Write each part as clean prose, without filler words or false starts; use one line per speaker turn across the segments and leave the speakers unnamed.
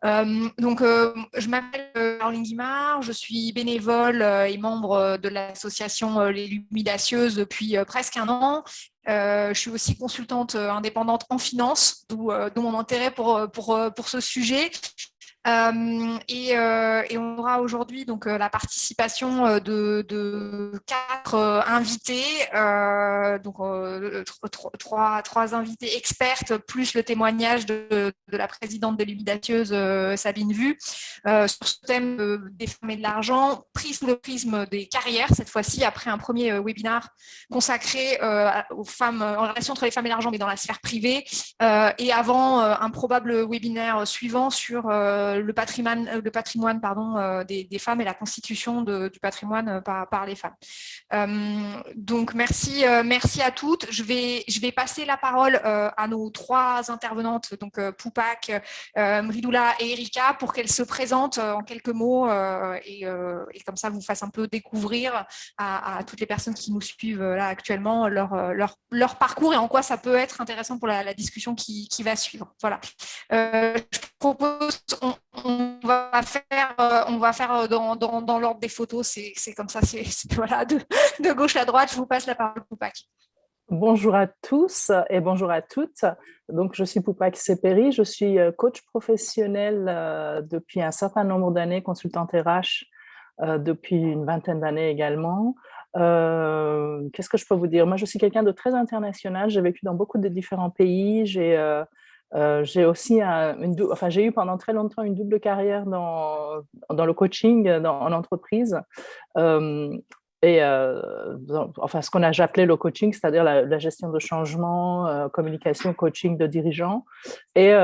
Je m'appelle Caroline Guimard, je suis bénévole et membre de l'association Les Lumidacieuses depuis presque un an. Je suis aussi consultante indépendante en finance, d'où mon intérêt pour ce sujet. Et on aura aujourd'hui donc la participation de quatre invités, trois invités expertes, plus le témoignage de la présidente de l'Humidatieuse, Sabine Vu, sur ce thème des femmes et de l'argent, pris sous le prisme des carrières, cette fois-ci, après un premier webinaire consacré aux femmes, en relation entre les femmes et l'argent, mais dans la sphère privée, et avant un probable webinaire suivant sur le patrimoine des femmes et la constitution du patrimoine par les femmes. Donc merci à toutes. Je vais passer la parole à nos trois intervenantes, donc Poupak, Mridoula et Erika, pour qu'elles se présentent en quelques mots et comme ça vous fassent un peu découvrir à toutes les personnes qui nous suivent là actuellement leur parcours et en quoi ça peut être intéressant pour la discussion qui va suivre. Voilà. Je propose, on va faire dans l'ordre des photos, c'est comme ça, voilà, de gauche à droite. Je vous passe la parole, Poupak.
Bonjour à tous et bonjour à toutes. Donc, je suis Poupak Seperi, je suis coach professionnel depuis un certain nombre d'années, consultante RH depuis une vingtaine d'années également. Qu'est-ce que je peux vous dire? Moi, je suis quelqu'un de très international. J'ai vécu dans beaucoup de différents pays. J'ai aussi j'ai eu pendant très longtemps une double carrière dans le coaching en entreprise. Ce qu'on a appelé le coaching, c'est-à-dire la gestion de changement, communication, coaching de dirigeants, et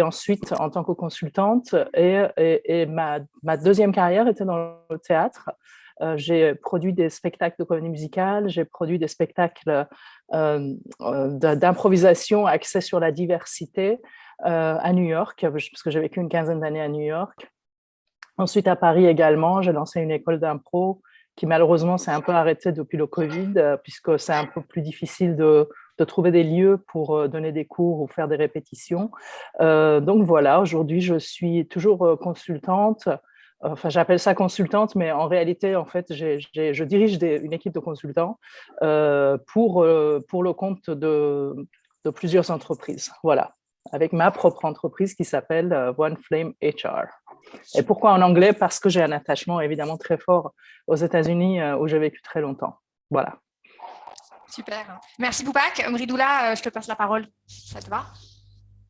ensuite en tant que consultante. Et ma deuxième carrière était dans le théâtre. J'ai produit des spectacles de comédie musicale, j'ai produit des spectacles d'improvisation axés sur la diversité à New York, parce que j'ai vécu une quinzaine d'années à New York. Ensuite, à Paris également, j'ai lancé une école d'impro qui malheureusement s'est un peu arrêtée depuis le Covid, puisque c'est un peu plus difficile de trouver des lieux pour donner des cours ou faire des répétitions. Donc voilà, aujourd'hui, je suis toujours consultante. Enfin, j'appelle ça consultante, mais en réalité, en fait, je dirige une équipe de consultants pour le compte de plusieurs entreprises. Voilà, avec ma propre entreprise qui s'appelle One Flame HR. Et pourquoi en anglais? Parce que j'ai un attachement évidemment très fort aux États-Unis où j'ai vécu très longtemps. Voilà.
Super. Merci Poupak. Mridoula, je te passe la parole. Ça te va?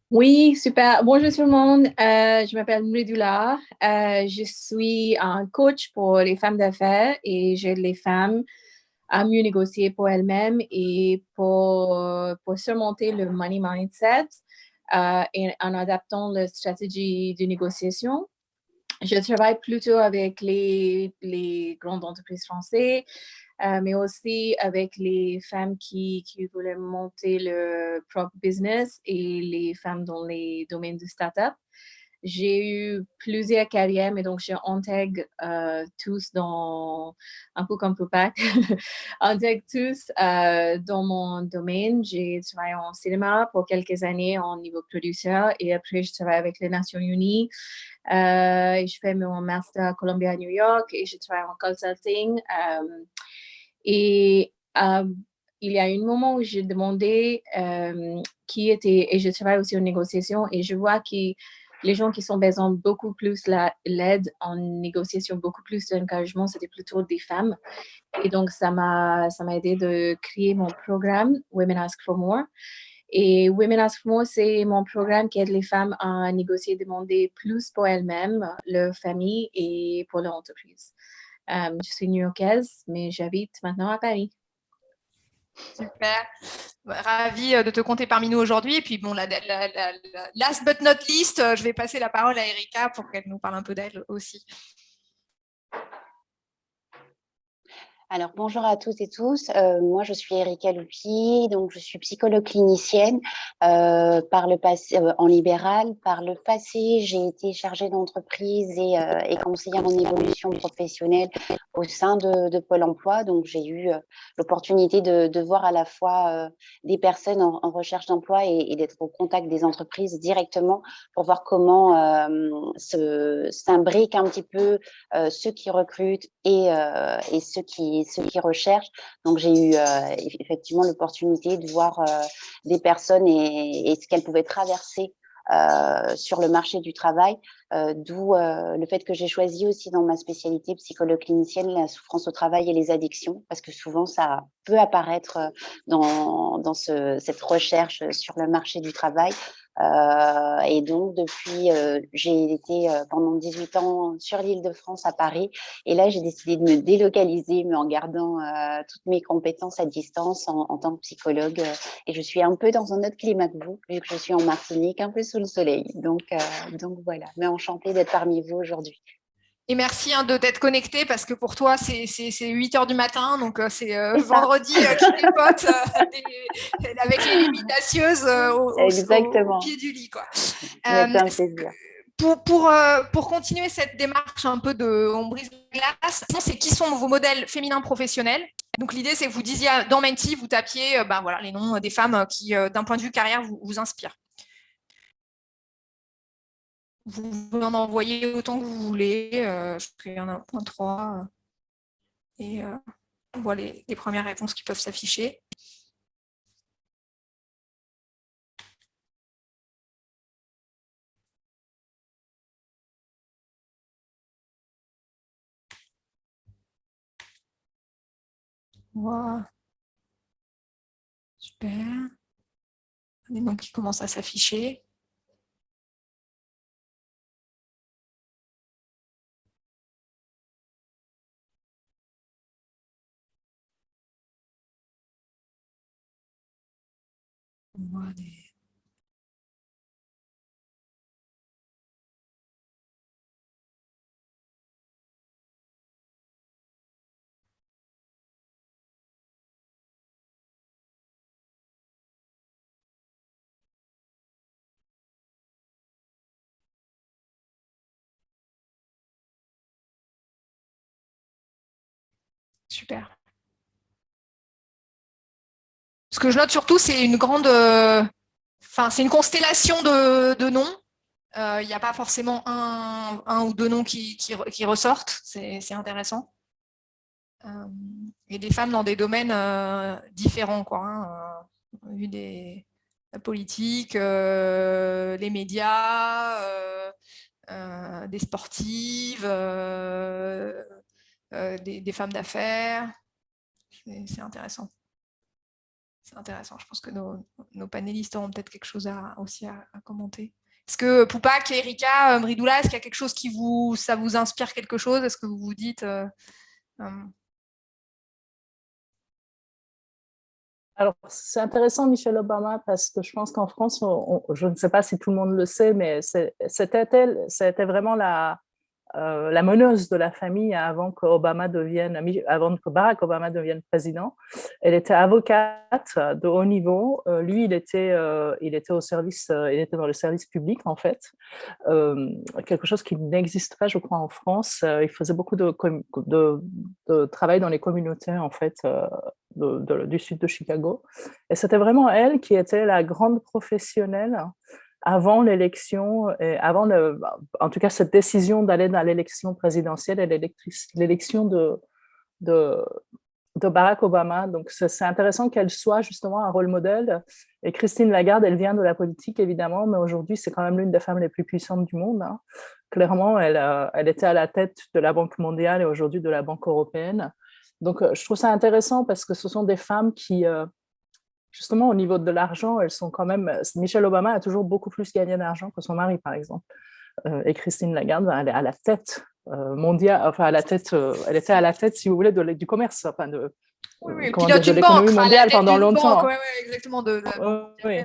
Oui, super. Bonjour tout le monde. Je m'appelle Mridoula. Je suis un coach pour les femmes d'affaires et j'aide les femmes à mieux négocier pour elles-mêmes et pour surmonter le money mindset et en adaptant la stratégie de négociation. Je travaille plutôt avec les grandes entreprises françaises, mais aussi avec les femmes qui voulaient monter leur propre business et les femmes dans les domaines de start-up. J'ai eu plusieurs carrières, mais donc j'intègre tous dans, un peu comme Poupak, intègre tous dans mon domaine. J'ai travaillé en cinéma pour quelques années en niveau producteur et après je travaille avec les Nations Unies. Je fais mon master à Columbia, New York et je travaille en consulting. Il y a un moment où j'ai demandé qui était, et je travaille aussi en négociation, et je vois que les gens qui sont besoin beaucoup plus l'aide en négociation, beaucoup plus d'engagement, c'était plutôt des femmes. Et donc, ça m'a aidé de créer mon programme Women Ask for More. Et Women Ask for More, c'est mon programme qui aide les femmes à négocier et demander plus pour elles-mêmes, leur famille et pour leur entreprise. Je suis new-yorkaise, mais j'habite maintenant à Paris.
Super. Ravie de te compter parmi nous aujourd'hui. Et puis, bon, last but not least, je vais passer la parole à Erika pour qu'elle nous parle un peu d'elle aussi.
Alors, bonjour à toutes et tous. Moi, je suis Erika Loupi, donc je suis psychologue clinicienne par le passé, en libéral. Par le passé, j'ai été chargée d'entreprise et conseillère en évolution professionnelle au sein de Pôle emploi. Donc, j'ai eu l'opportunité de voir à la fois des personnes en recherche d'emploi et d'être au contact des entreprises directement pour voir comment s'imbriquent un petit peu ceux qui recrutent et ceux qui recherchent. Donc, j'ai eu effectivement l'opportunité de voir des personnes et ce qu'elles pouvaient traverser sur le marché du travail, d'où le fait que j'ai choisi aussi dans ma spécialité psychologue clinicienne la souffrance au travail et les addictions, parce que souvent ça peut apparaître dans cette recherche sur le marché du travail. Et donc, depuis, j'ai été pendant 18 ans sur l'Île-de-France à Paris. Et là, j'ai décidé de me délocaliser, mais en gardant toutes mes compétences à distance en tant que psychologue. Et je suis un peu dans un autre climat que vous, vu que je suis en Martinique, un peu sous le soleil. Donc voilà, mais enchantée d'être parmi vous aujourd'hui.
Et merci de t'être connecté parce que pour toi, c'est 8 heures du matin, donc c'est
C'est ça.
vendredi qui dépote avec les limitacieuses
Exactement.
au pied du lit, quoi.
Mais c'est un plaisir.
Pour continuer cette démarche un peu de on brise la glace, c'est qui sont vos modèles féminins professionnels? Donc l'idée, c'est que vous disiez dans Menti, vous tapiez voilà, les noms des femmes qui, d'un point de vue carrière, vous inspirent. Vous pouvez en envoyer autant que vous voulez. Je crois qu'il y en a 1.3. Et on voit les premières réponses qui peuvent s'afficher. Voilà. Super. Les noms qui commencent à s'afficher. On voit des... Super. Ce que je note surtout, c'est une grande... c'est une constellation de noms. Il n'y a pas forcément un ou deux noms qui ressortent. C'est intéressant. Et des femmes dans des domaines différents, quoi. On a vu la politique, les médias, des sportives, des femmes d'affaires. C'est intéressant. C'est intéressant. Je pense que nos panélistes auront peut-être quelque chose aussi à commenter. Est-ce que Poupak, Erika, Mridoula, est-ce qu'il y a quelque chose ça vous inspire quelque chose? Est-ce que vous vous dites...
Alors, c'est intéressant, Michelle Obama, parce que je pense qu'en France, je ne sais pas si tout le monde le sait, mais c'était vraiment la meneuse de la famille avant que Barack Obama devienne président. Elle était avocate de haut niveau. Lui, il était au service, il était dans le service public en fait, quelque chose qui n'existe pas, je crois, en France. Il faisait beaucoup de travail dans les communautés en fait. Du sud de Chicago. Et c'était vraiment elle qui était la grande professionnelle avant l'élection, en tout cas cette décision d'aller dans l'élection présidentielle et l'élection de Barack Obama. Donc c'est intéressant qu'elle soit justement un rôle modèle. Et Christine Lagarde, elle vient de la politique évidemment, mais aujourd'hui c'est quand même l'une des femmes les plus puissantes du monde. Clairement, elle était à la tête de la Banque mondiale et aujourd'hui de la Banque européenne. Donc, je trouve ça intéressant parce que ce sont des femmes qui, justement, au niveau de l'argent, elles sont quand même... Michelle Obama a toujours beaucoup plus gagné d'argent que son mari, par exemple. Et Christine Lagarde, elle est à la tête mondiale, enfin, elle était à la tête, si vous voulez, du commerce, enfin,
pilote d'une
l'économie
banque,
mondiale pendant longtemps.
Banque, exactement,
oui.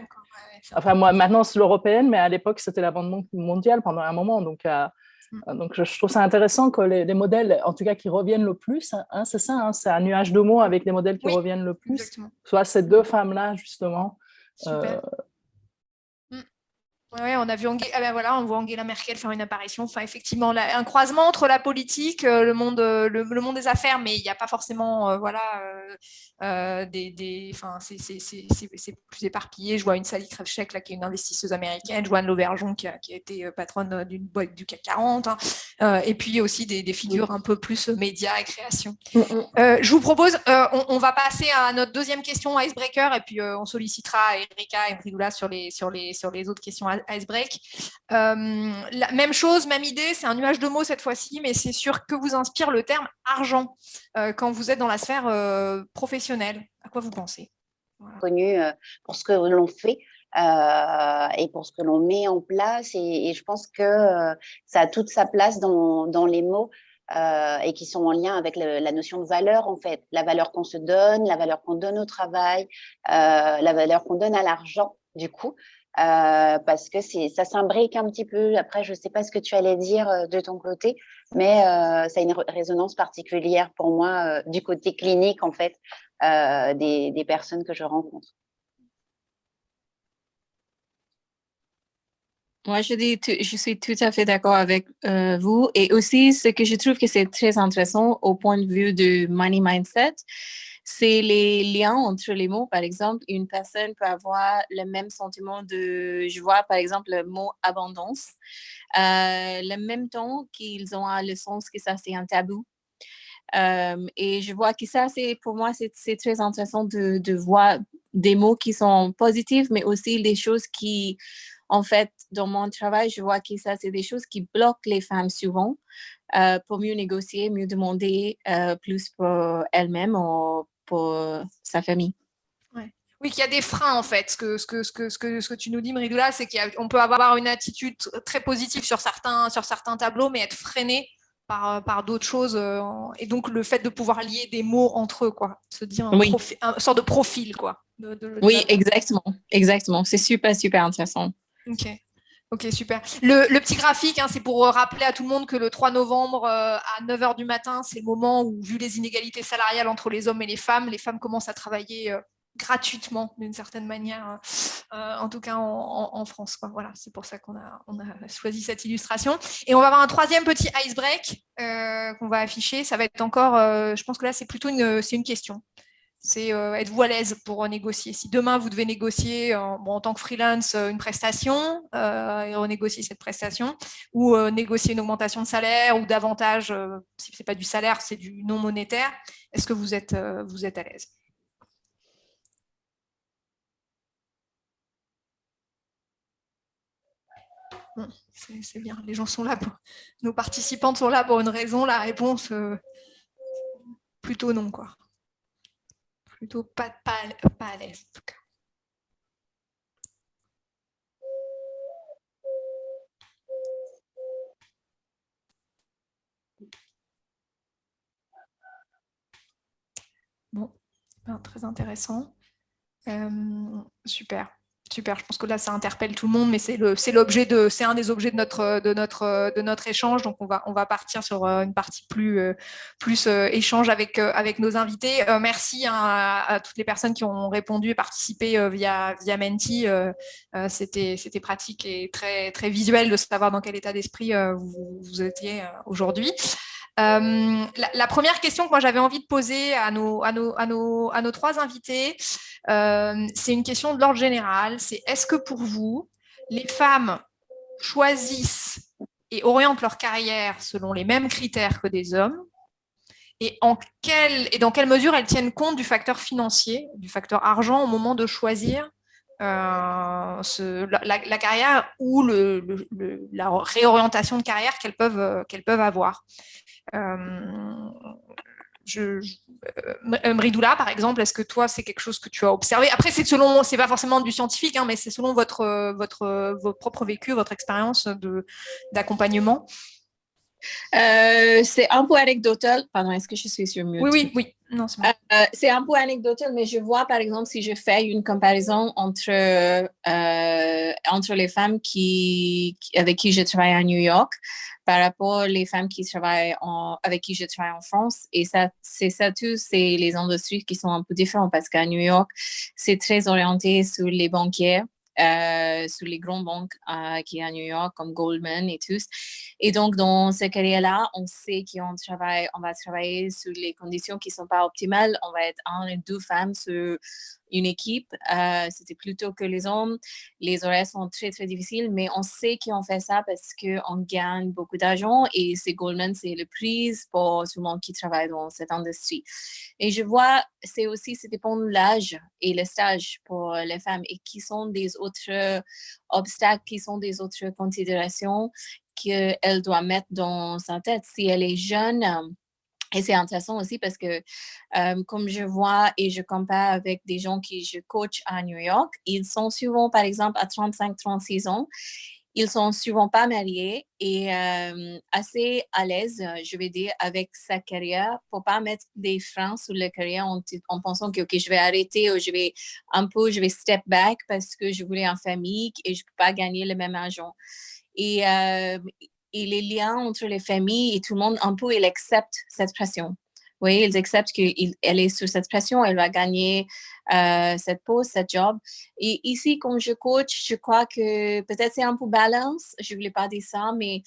Enfin, moi, maintenant, c'est l'européenne, mais à l'époque, c'était la Banque mondiale pendant un moment. Donc, je trouve ça intéressant que les modèles, en tout cas, qui reviennent le plus, hein, c'est ça, hein, c'est un nuage de mots avec les modèles qui reviennent le plus.
Exactement.
Soit ces deux femmes-là, justement.
Super. Oui, on a vu on voit Angela Merkel faire une apparition. Enfin, effectivement, un croisement entre la politique, le monde des affaires, mais il n'y a pas forcément, c'est plus éparpillé. Je vois une Sally Kravchuk, là, qui est une investisseuse américaine. Je vois Anne Lauvergeon, qui a été patronne d'une boîte du CAC 40. Et puis aussi des figures un peu plus médias et création. Je vous propose, on va passer à notre deuxième question icebreaker, et puis on sollicitera Erika et Mridula sur les autres questions icebreak. Même chose, même idée, c'est un nuage de mots cette fois-ci, mais c'est sûr que vous inspire le terme argent quand vous êtes dans la sphère professionnelle. À quoi vous pensez?
Voilà. Connu pour ce que l'on fait et pour ce que l'on met en place, et je pense que ça a toute sa place dans les mots et qui sont en lien avec la notion de valeur, en fait. La valeur qu'on se donne, la valeur qu'on donne au travail, la valeur qu'on donne à l'argent, du coup. Parce que ça s'imbrique un petit peu. Après, je ne sais pas ce que tu allais dire de ton côté, mais ça a une résonance particulière pour moi du côté clinique, en fait, des personnes que je rencontre.
Moi, je suis tout à fait d'accord avec vous. Et aussi, ce que je trouve que c'est très intéressant au point de vue du money mindset, c'est les liens entre les mots. Par exemple, une personne peut avoir le même sentiment de joie, par exemple, le mot abondance, le même temps qu'ils ont le sens que ça, c'est un tabou. Et je vois que ça, pour moi, c'est très intéressant de voir des mots qui sont positifs, mais aussi des choses qui, en fait, dans mon travail, je vois que ça, c'est des choses qui bloquent les femmes souvent pour mieux négocier, mieux demander plus pour elles-mêmes ou pour sa famille.
Ouais. Oui, qu'il y a des freins, en fait. Ce que tu nous dis, Mridula, c'est qu'on peut avoir une attitude très positive sur certains tableaux, mais être freiné par d'autres choses. Et donc, le fait de pouvoir lier des mots entre eux, quoi. Se dire une sorte de profil, quoi.
Oui, exactement. C'est super, super intéressant.
Ok, super. Le petit graphique, hein, c'est pour rappeler à tout le monde que le 3 novembre à 9h du matin, c'est le moment où, vu les inégalités salariales entre les hommes et les femmes commencent à travailler gratuitement, d'une certaine manière, en tout cas en France, quoi. Voilà, c'est pour ça qu'on a choisi cette illustration. Et on va avoir un troisième petit ice-break qu'on va afficher. Ça va être encore, je pense que là, c'est plutôt une question. C'est êtes-vous à l'aise pour négocier? Si demain vous devez négocier en tant que freelance une prestation et renégocier cette prestation, ou négocier une augmentation de salaire ou davantage, si ce n'est pas du salaire, c'est du non monétaire, est-ce que vous êtes à l'aise? Bon, c'est bien, les gens sont là nos participantes sont là pour une raison, la réponse plutôt non, quoi. Plutôt pas à l'aise, en tout cas. Bon, très intéressant. Super. Je pense que là, ça interpelle tout le monde, mais c'est un des objets de notre échange. Donc, on va partir sur une partie plus échange avec nos invités. Merci à toutes les personnes qui ont répondu et participé via Menti. C'était pratique et très, très visuel de savoir dans quel état d'esprit vous étiez aujourd'hui. La première question que moi j'avais envie de poser à nos trois invités, c'est une question de l'ordre général. C'est est-ce que pour vous, les femmes choisissent et orientent leur carrière selon les mêmes critères que des hommes, et dans quelle mesure elles tiennent compte du facteur financier, du facteur argent au moment de choisir la carrière ou la réorientation de carrière qu'elles peuvent avoir. Mridula, par exemple, est-ce que toi, c'est quelque chose que tu as observé? Après, c'est pas forcément du scientifique, hein, mais c'est selon votre propre vécu, votre expérience d'accompagnement.
C'est un peu anecdotal. Pardon, est-ce que je suis sur mute?
Oui. Non, c'est bon.
C'est un peu anecdotal, mais je vois, par exemple, si je fais une comparaison entre les femmes avec qui je travaille à New York par rapport aux femmes avec qui je travaille en France. Et ça, c'est les industries qui sont un peu différentes parce qu'à New York, c'est très orienté sur les banquiers. Sur les grandes banques qui est à New York comme Goldman et tous. Et donc, dans cette carrière-là, on sait qu'on va travailler sur les conditions qui ne sont pas optimales. On va être 1 et 2 femmes sur une équipe. C'était plutôt que les hommes. Les horaires sont très, très difficiles, mais on sait qu'on fait ça parce qu'on gagne beaucoup d'argent et c'est Goldman, c'est le prix pour tout le monde qui travaille dans cette industrie. Et je vois, ça dépend de l'âge et le stage pour les femmes et qui sont des autres obstacles, qui sont des autres considérations qu'elle doit mettre dans sa tête. Si elle est jeune, et c'est intéressant aussi parce que comme je vois et je compare avec des gens qui je coach à New York, ils sont souvent, par exemple, à 35-36 ans. Ils sont souvent pas mariés et assez à l'aise, je vais dire, avec sa carrière pour pas mettre des freins sur la carrière en pensant que je vais arrêter ou je vais step back parce que je voulais une famille et je peux pas gagner le même argent. Et les liens entre les familles et tout le monde, un peu, ils acceptent cette pression. Oui, ils acceptent qu'elle est sous cette pression, elle va gagner cette poste, cette job. Et ici, comme je coach, je crois que peut-être c'est un peu balance. Je ne voulais pas dire ça, mais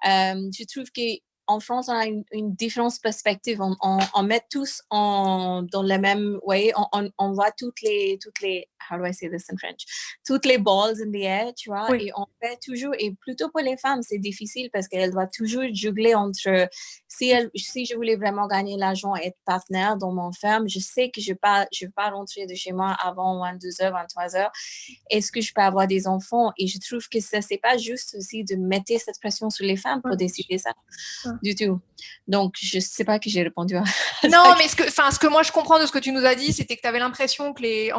je trouve qu'en France, on a une différente perspective. On met tous dans le même, on voit toutes les, how do I say this in French? Toutes les balls in the air, tu vois, et on fait toujours, et plutôt pour les femmes, c'est difficile parce qu'elles doivent toujours jongler entre, si je voulais vraiment gagner l'argent et être partenaire dans mon ferme, je sais que je ne vais pas rentrer de chez moi avant 22h, 23h. Est-ce que je peux avoir des enfants? Et je trouve que ça, c'est pas juste aussi de mettre cette pression sur les femmes pour décider ça. Du tout. Donc, je ne sais pas que j'ai répondu à
non, mais ce que moi je comprends de ce que tu nous as dit, c'était que tu avais l'impression que les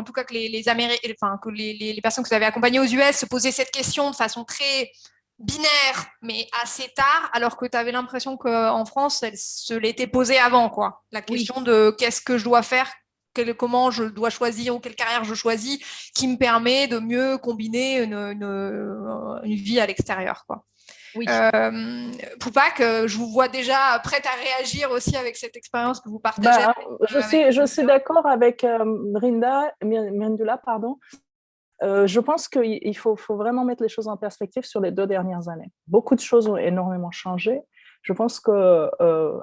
personnes que tu avais accompagnées aux US se posaient cette question de façon très binaire, mais assez tard, alors que tu avais l'impression qu'en France, elle se l'était posée avant, quoi. La question de qu'est-ce que je dois faire, comment je dois choisir ou quelle carrière je choisis qui me permet de mieux combiner une vie à l'extérieur, quoi.
Oui.
Poupak, je vous vois déjà prête à réagir aussi avec cette expérience que vous partagez.
Je suis d'accord avec Mirindula, pardon. Je pense qu'il faut vraiment mettre les choses en perspective sur les 2 dernières années. Beaucoup de choses ont énormément changé. Je pense que,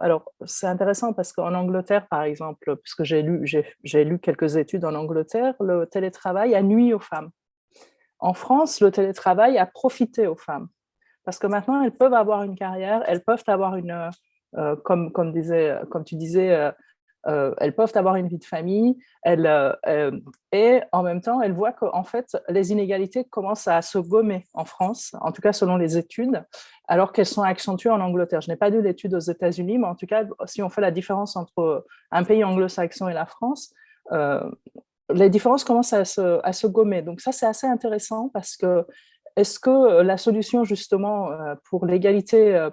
alors c'est intéressant parce qu'en Angleterre, par exemple, puisque j'ai lu quelques études en Angleterre, le télétravail a nui aux femmes. En France, le télétravail a profité aux femmes. Parce que maintenant, elles peuvent avoir une carrière, elles peuvent avoir comme tu disais, elles peuvent avoir une vie de famille, et en même temps, elles voient qu'en fait, les inégalités commencent à se gommer en France, en tout cas selon les études, alors qu'elles sont accentuées en Angleterre. Je n'ai pas lu d'études aux États-Unis, mais en tout cas, si on fait la différence entre un pays anglo-saxon et la France, les différences commencent à se gommer. Donc ça, c'est assez intéressant parce que est-ce que la solution justement pour l'égalité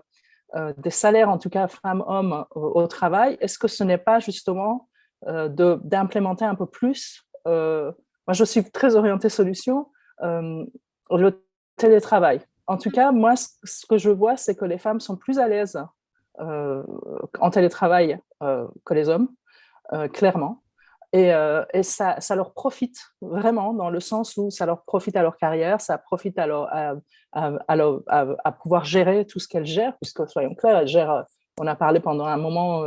des salaires, en tout cas femmes-hommes au travail, est-ce que ce n'est pas justement d'implémenter un peu plus, moi je suis très orientée solution, le télétravail. En tout cas, moi, ce que je vois, c'est que les femmes sont plus à l'aise en télétravail que les hommes, clairement. Et ça leur profite vraiment, dans le sens où ça leur profite à leur carrière, ça profite à pouvoir gérer tout ce qu'elles gèrent, puisque soyons clairs, elles gèrent, on a parlé pendant un moment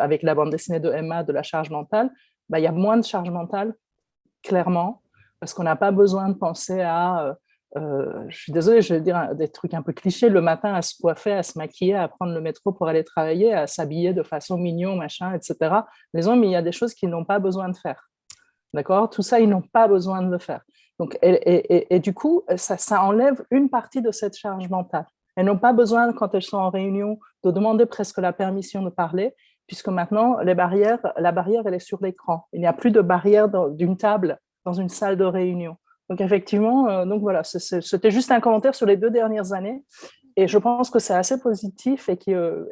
avec la bande dessinée de Emma de la charge mentale, il y a moins de charge mentale, clairement, parce qu'on n'a pas besoin de penser à... je suis désolée, je vais dire des trucs un peu clichés, le matin à se coiffer, à se maquiller, à prendre le métro pour aller travailler, à s'habiller de façon mignon, machin, etc. Les hommes, il y a des choses qu'ils n'ont pas besoin de faire. D'accord? Tout ça, ils n'ont pas besoin de le faire. Donc, et du coup, ça enlève une partie de cette charge mentale. Elles n'ont pas besoin, quand elles sont en réunion, de demander presque la permission de parler, puisque maintenant, la barrière, elle est sur l'écran. Il n'y a plus de barrière d'une table dans une salle de réunion. Donc, effectivement, donc voilà, c'était juste un commentaire sur les 2 dernières années. Et je pense que c'est assez positif et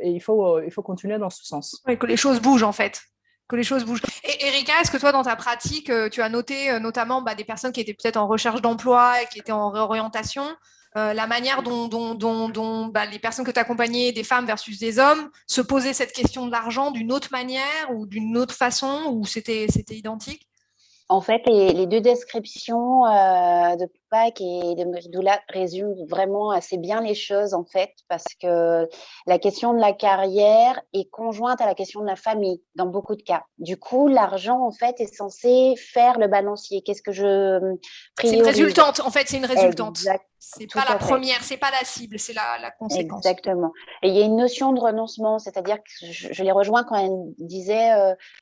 il faut continuer dans ce sens.
Oui, que les choses bougent en fait. Que les choses bougent. Et Erika, est-ce que toi, dans ta pratique, tu as noté notamment des personnes qui étaient peut-être en recherche d'emploi et qui étaient en réorientation, la manière dont les personnes que tu accompagnais, des femmes versus des hommes, se posaient cette question de l'argent d'une autre manière ou d'une autre façon, ou c'était identique?
En fait, les deux descriptions de Poupac et de Meridoula résument vraiment assez bien les choses, en fait, parce que la question de la carrière est conjointe à la question de la famille, dans beaucoup de cas. Du coup, l'argent, en fait, est censé faire le balancier. Qu'est-ce que je
C'est une
priorise?
résultante, en fait, c'est une résultante.
Exact.
C'est
Tout
pas la
à fait.
première, c'est pas la cible, c'est la conséquence.
Exactement. Et il y a une notion de renoncement, c'est-à-dire que je les rejoins quand elle disait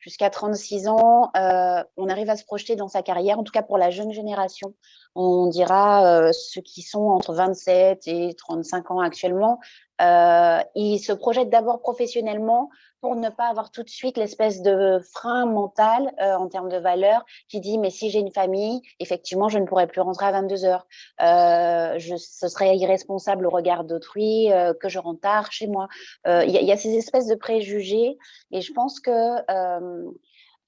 jusqu'à 36 ans, on arrive à se projeter dans sa carrière, en tout cas pour la jeune génération. On dira ceux qui sont entre 27 et 35 ans actuellement, ils se projettent d'abord professionnellement pour ne pas avoir tout de suite l'espèce de frein mental en termes de valeur qui dit mais si j'ai une famille, effectivement, je ne pourrai plus rentrer à 22 heures. Ce serait irresponsable au regard d'autrui que je rentre tard chez moi. Y a ces espèces de préjugés et je pense que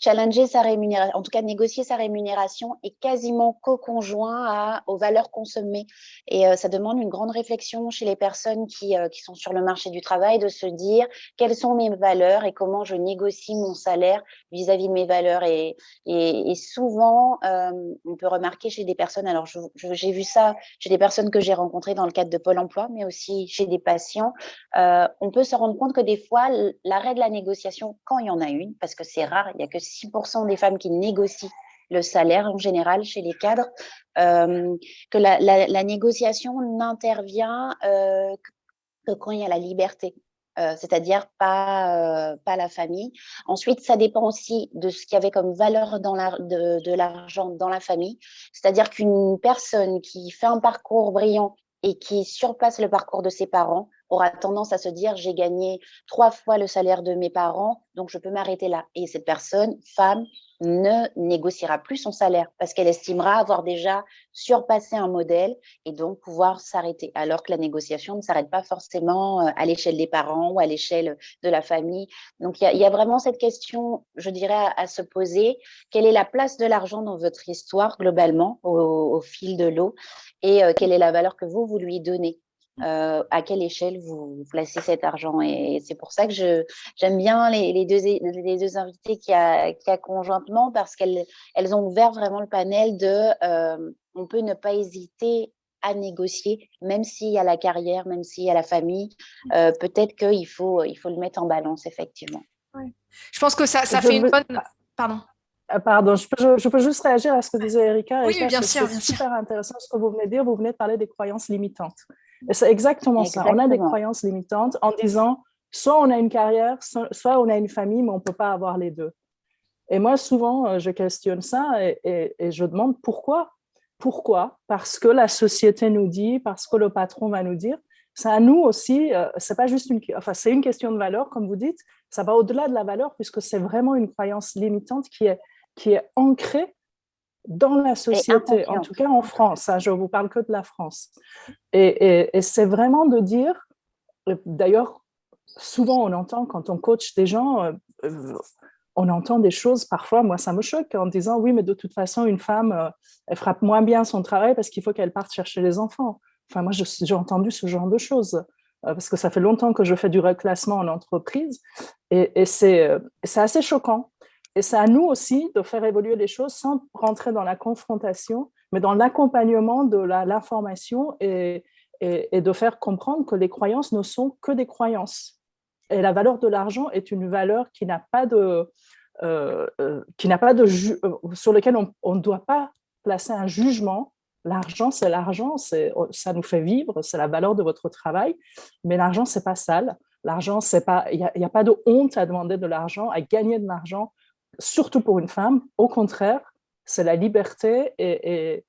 challenger sa rémunération, en tout cas négocier sa rémunération est quasiment co-conjoint aux valeurs consommées. Et ça demande une grande réflexion chez les personnes qui sont sur le marché du travail de se dire quelles sont mes valeurs et comment je négocie mon salaire vis-à-vis de mes valeurs. Et souvent, on peut remarquer chez des personnes, alors j'ai vu ça chez des personnes que j'ai rencontrées dans le cadre de Pôle emploi, mais aussi chez des patients, on peut se rendre compte que des fois, l'arrêt de la négociation, quand il y en a une, parce que c'est rare, il n'y a que 6% des femmes qui négocient le salaire en général chez les cadres, que la négociation n'intervient que quand il y a la liberté. C'est-à-dire pas la famille. Ensuite, ça dépend aussi de ce qu'il y avait comme valeur de l'argent dans la famille. C'est-à-dire qu'une personne qui fait un parcours brillant et qui surpasse le parcours de ses parents aura tendance à se dire j'ai gagné 3 fois le salaire de mes parents, donc je peux m'arrêter là. Et cette personne, femme, ne négociera plus son salaire parce qu'elle estimera avoir déjà surpassé un modèle et donc pouvoir s'arrêter. Alors que la négociation ne s'arrête pas forcément à l'échelle des parents ou à l'échelle de la famille. Donc il y a vraiment cette question, je dirais, à se poser. Quelle est la place de l'argent dans votre histoire globalement au fil de l'eau et quelle est la valeur que vous lui donnez? À quelle échelle vous placez cet argent. Et c'est pour ça que j'aime bien les deux invités qu'il y a conjointement parce qu'elles ont ouvert vraiment le panel de on peut ne pas hésiter à négocier, même s'il y a la carrière, même s'il y a la famille. Peut-être qu'il faut le mettre en balance, effectivement.
Ouais. Je pense que ça fait une bonne... Pardon.
Pardon, je peux juste réagir à ce que disait Erika.
Oui, bien sûr.
C'est super intéressant ce que vous venez de dire. Vous venez de parler des croyances limitantes. Et c'est exactement ça. On a des croyances limitantes en disant soit on a une carrière, soit on a une famille, mais on ne peut pas avoir les deux. Et moi, souvent, je questionne ça et je demande pourquoi. Pourquoi? Parce que la société nous dit, parce que le patron va nous dire. C'est à nous aussi, c'est pas juste c'est une question de valeur, comme vous dites, ça va au-delà de la valeur puisque c'est vraiment une croyance limitante qui est ancrée dans la société, en tout cas en France. Je ne vous parle que de la France. Et c'est vraiment de dire, d'ailleurs, souvent on entend quand on coach des gens, on entend des choses, parfois, moi ça me choque en disant, oui, mais de toute façon, une femme, elle frappe moins bien son travail parce qu'il faut qu'elle parte chercher les enfants. Enfin, moi, j'ai entendu ce genre de choses parce que ça fait longtemps que je fais du reclassement en entreprise et c'est assez choquant. Et c'est à nous aussi de faire évoluer les choses sans rentrer dans la confrontation, mais dans l'accompagnement de l'information et de faire comprendre que les croyances ne sont que des croyances. Et la valeur de l'argent est une valeur qui n'a pas de sur lequel on ne doit pas placer un jugement. L'argent, c'est l'argent, ça nous fait vivre, c'est la valeur de votre travail, mais l'argent, c'est pas sale. L'argent, c'est pas, il n'y a pas de honte à demander de l'argent, à gagner de l'argent, surtout pour une femme. Au contraire, c'est la liberté et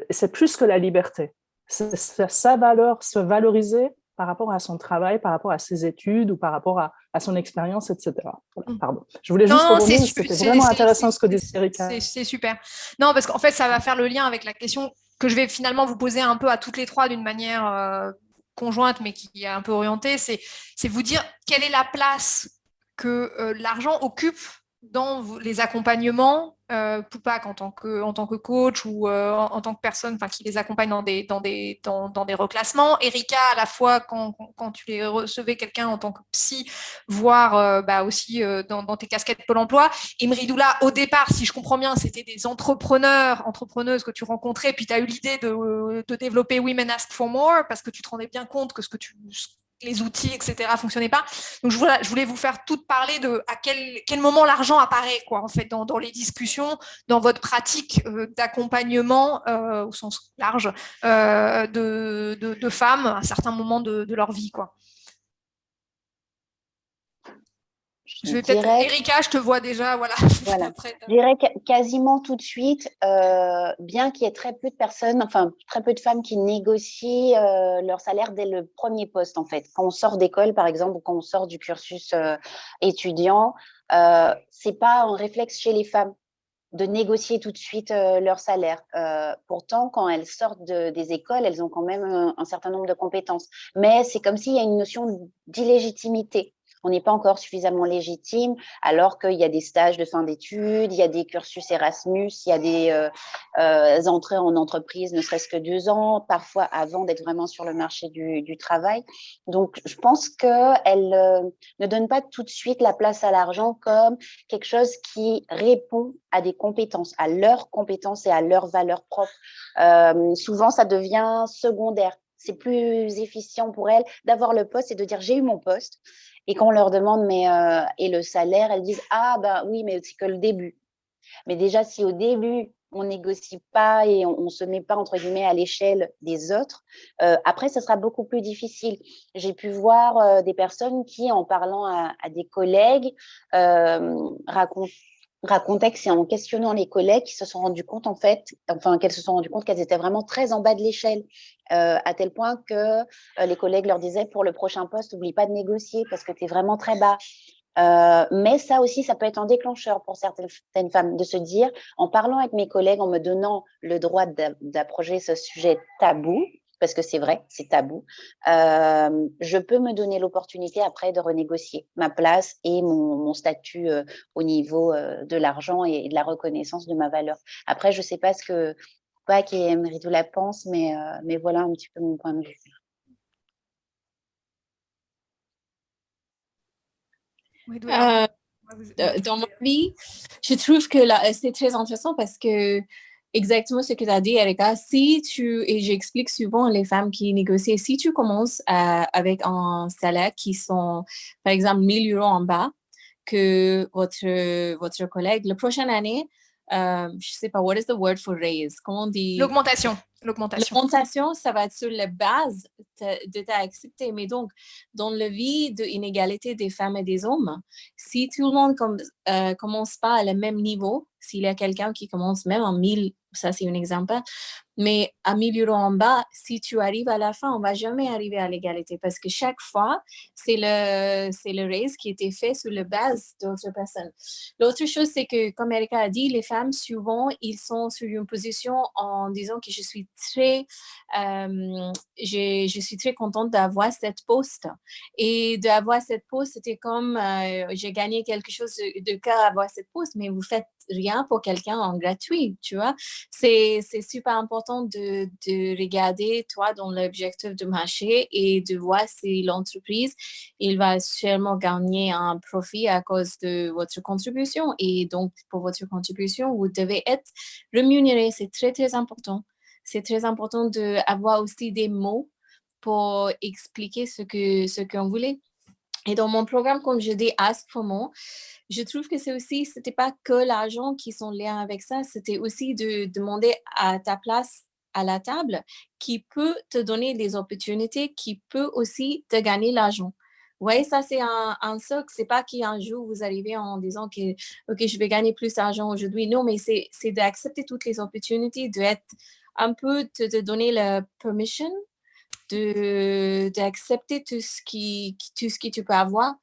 c'est plus que la liberté. C'est sa valeur, se valoriser par rapport à son travail, par rapport à ses études ou par rapport à son expérience, etc. Voilà, pardon. Je voulais juste rebondir, c'était vraiment intéressant ce que disait Erika.
C'est super. Non, parce qu'en fait, ça va faire le lien avec la question que je vais finalement vous poser un peu à toutes les trois d'une manière conjointe, mais qui est un peu orientée, c'est vous dire quelle est la place que l'argent occupe dans les accompagnements, Poupac en tant que coach ou en tant que personne qui les accompagne dans des reclassements. Erika, à la fois quand tu les recevais quelqu'un en tant que psy, voire aussi dans tes casquettes Pôle emploi. Et Mridoula, au départ, si je comprends bien, c'était des entrepreneuses que tu rencontrais, puis tu as eu l'idée de développer Women Ask for More parce que tu te rendais bien compte que les outils, etc., fonctionnaient pas. Donc, je voulais vous faire toutes parler de à quel moment l'argent apparaît, quoi, en fait, dans les discussions, dans votre pratique d'accompagnement au sens large de femmes à un certain moment de leur vie, quoi. Je vais peut-être, Erika, je te vois déjà, voilà.
Voilà. Je dirais quasiment tout de suite, bien qu'il y ait très peu de personnes, enfin très peu de femmes qui négocient leur salaire dès le premier poste, en fait. Quand on sort d'école, par exemple, ou quand on sort du cursus étudiant, c'est pas un réflexe chez les femmes de négocier tout de suite leur salaire. Pourtant, quand elles sortent des écoles, elles ont quand même un certain nombre de compétences. Mais c'est comme s'il y a une notion d'illégitimité. On n'est pas encore suffisamment légitime, alors qu'il y a des stages de fin d'études, il y a des cursus Erasmus, il y a des entrées en entreprise, ne serait-ce que 2 ans, parfois avant d'être vraiment sur le marché du travail. Donc, je pense qu'elles ne donnent pas tout de suite la place à l'argent comme quelque chose qui répond à des compétences, à leurs compétences et à leurs valeurs propres. Souvent, ça devient secondaire. C'est plus efficient pour elles d'avoir le poste et de dire j'ai eu mon poste. Et quand on leur demande mais et le salaire, elles disent ah ben oui mais c'est que le début. Mais déjà si au début on négocie pas et on se met pas entre guillemets à l'échelle des autres, après ça sera beaucoup plus difficile. J'ai pu voir des personnes qui en parlant à des collègues racontaient que c'est en questionnant les collègues qu'ils se sont rendus compte en fait, enfin qu'elles se sont rendues compte qu'elles étaient vraiment très en bas de l'échelle, à tel point que les collègues leur disaient pour le prochain poste, n'oublie pas de négocier parce que tu es vraiment très bas. Mais ça aussi, ça peut être un déclencheur pour certaines femmes de se dire, en parlant avec mes collègues, en me donnant le droit d'approcher ce sujet tabou, parce que c'est vrai, c'est tabou, je peux me donner l'opportunité après de renégocier ma place et mon statut au niveau de l'argent et de la reconnaissance de ma valeur. Après, je ne sais pas ce que Pac et Mridoula pensent, mais voilà un petit peu mon point de vue.
Dans ma vie, je trouve que c'est très intéressant parce que exactement ce que tu as dit, Erika, et j'explique souvent les femmes qui négocient, si tu commences avec un salaire qui sont, par exemple, 1 000 € en bas que votre collègue, la prochaine année, je sais pas, what is the word for raise? Comment on dit?
L'augmentation.
L'augmentation, ça va être sur la base de ta accepté. Mais donc, dans la vie d'inégalité des femmes et des hommes, si tout le monde commence pas à le même niveau, s'il y a quelqu'un qui commence même en 1000, ça c'est un exemple, mais à 1 000 € en bas, si tu arrives à la fin, on va jamais arriver à l'égalité parce que chaque fois, c'est le raise qui était fait sur la base d'autres personnes. L'autre chose, c'est que, comme Erika a dit, les femmes, souvent, ils sont sur une position en disant que je suis très contente d'avoir cette poste. Et d'avoir cette poste, c'était comme j'ai gagné quelque chose de cas à avoir cette poste, mais vous faites rien pour quelqu'un en gratuit, tu vois. C'est super important de regarder, toi, dans l'objectif de marché et de voir si l'entreprise, il va sûrement gagner un profit à cause de votre contribution. Et donc, pour votre contribution, vous devez être rémunéré. C'est très, très important. C'est très important d'avoir aussi des mots pour expliquer ce qu'on voulait. Et dans mon programme, comme je dis, Ask for More, je trouve que c'était pas que l'argent qui sont liés avec ça, c'était aussi de demander à ta place à la table qui peut te donner des opportunités, qui peut aussi te gagner l'argent. Oui, ça c'est un socle. C'est pas qu'un jour vous arrivez en disant que ok, je vais gagner plus d'argent aujourd'hui. Non, mais c'est d'accepter toutes les opportunités, d'être un peu te donner la permission d'accepter tout ce que tu peux avoir.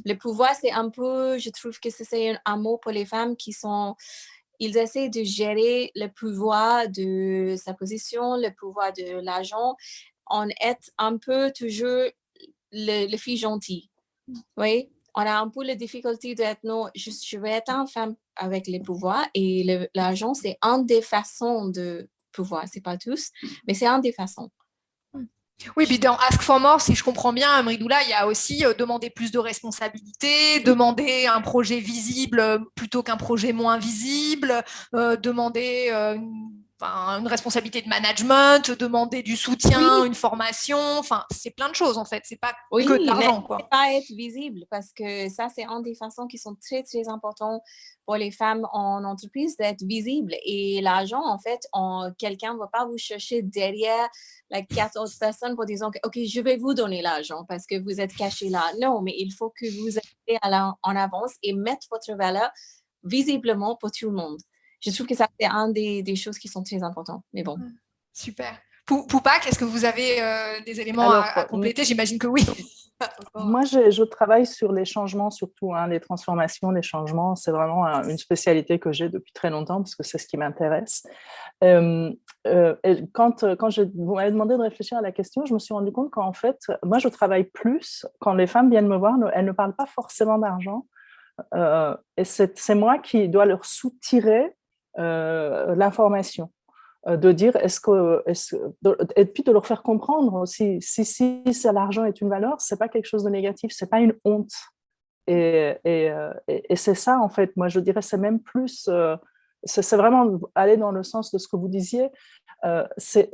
Le pouvoir, c'est un peu, je trouve que c'est un mot pour les femmes ils essaient de gérer le pouvoir de sa position, le pouvoir de l'argent on est un peu toujours le fille gentille. Oui, on a un peu la difficulté d'être, non, je vais être une femme avec les pouvoirs et l'argent, c'est une des façons de pouvoir. C'est pas tous, mais c'est une des façons.
Oui, puis dans Ask for More, si je comprends bien, Amridoula, il y a aussi demander plus de responsabilités, demander un projet visible plutôt qu'un projet moins visible, demander une responsabilité de management, demander du soutien, une formation, enfin, c'est plein de choses en fait, c'est pas que de l'argent,
mais
quoi.
pas être visible parce que ça, c'est une des façons qui sont très, très importantes pour les femmes en entreprise d'être visibles. Et l'argent, en fait, quelqu'un ne va pas vous chercher derrière les 4 autres personnes pour dire OK, je vais vous donner l'argent parce que vous êtes caché là. Non, mais il faut que vous ayez en avance et mettre votre valeur visiblement pour tout le monde. Je trouve que ça, c'est une des choses qui sont très importantes. Mais bon.
Super. Poupak, est-ce que vous avez des éléments
Alors,
à compléter? J'imagine que oui.
Moi, je travaille sur les changements, surtout les transformations, les changements. C'est vraiment une spécialité que j'ai depuis très longtemps parce que c'est ce qui m'intéresse. Et quand vous m'avez demandé de réfléchir à la question, je me suis rendu compte qu'en fait, moi, je travaille plus quand les femmes viennent me voir, elles ne parlent pas forcément d'argent. Et c'est moi qui dois leur soutirer l'information. De dire et puis de leur faire comprendre aussi si l'argent est une valeur, c'est pas quelque chose de négatif, c'est pas une honte. Et c'est ça en fait. Moi je dirais c'est même plus, c'est vraiment aller dans le sens de ce que vous disiez. Je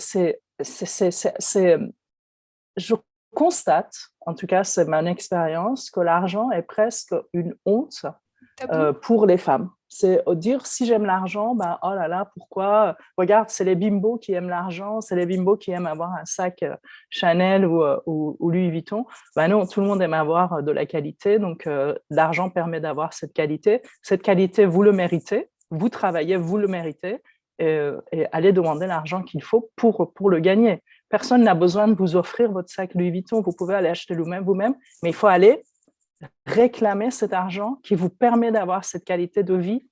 constate, en tout cas c'est mon expérience, que l'argent est presque une honte pour les femmes. C'est dire si j'aime l'argent, ben oh là là, pourquoi? Regarde, c'est les bimbos qui aiment l'argent, c'est les bimbos qui aiment avoir un sac Chanel ou Louis Vuitton. Ben non, tout le monde aime avoir de la qualité, donc l'argent permet d'avoir cette qualité. Cette qualité, vous le méritez, vous travaillez, vous le méritez, et allez demander l'argent qu'il faut pour le gagner. Personne n'a besoin de vous offrir votre sac Louis Vuitton, vous pouvez aller acheter vous-même, mais il faut aller réclamer cet argent qui vous permet d'avoir cette qualité de vie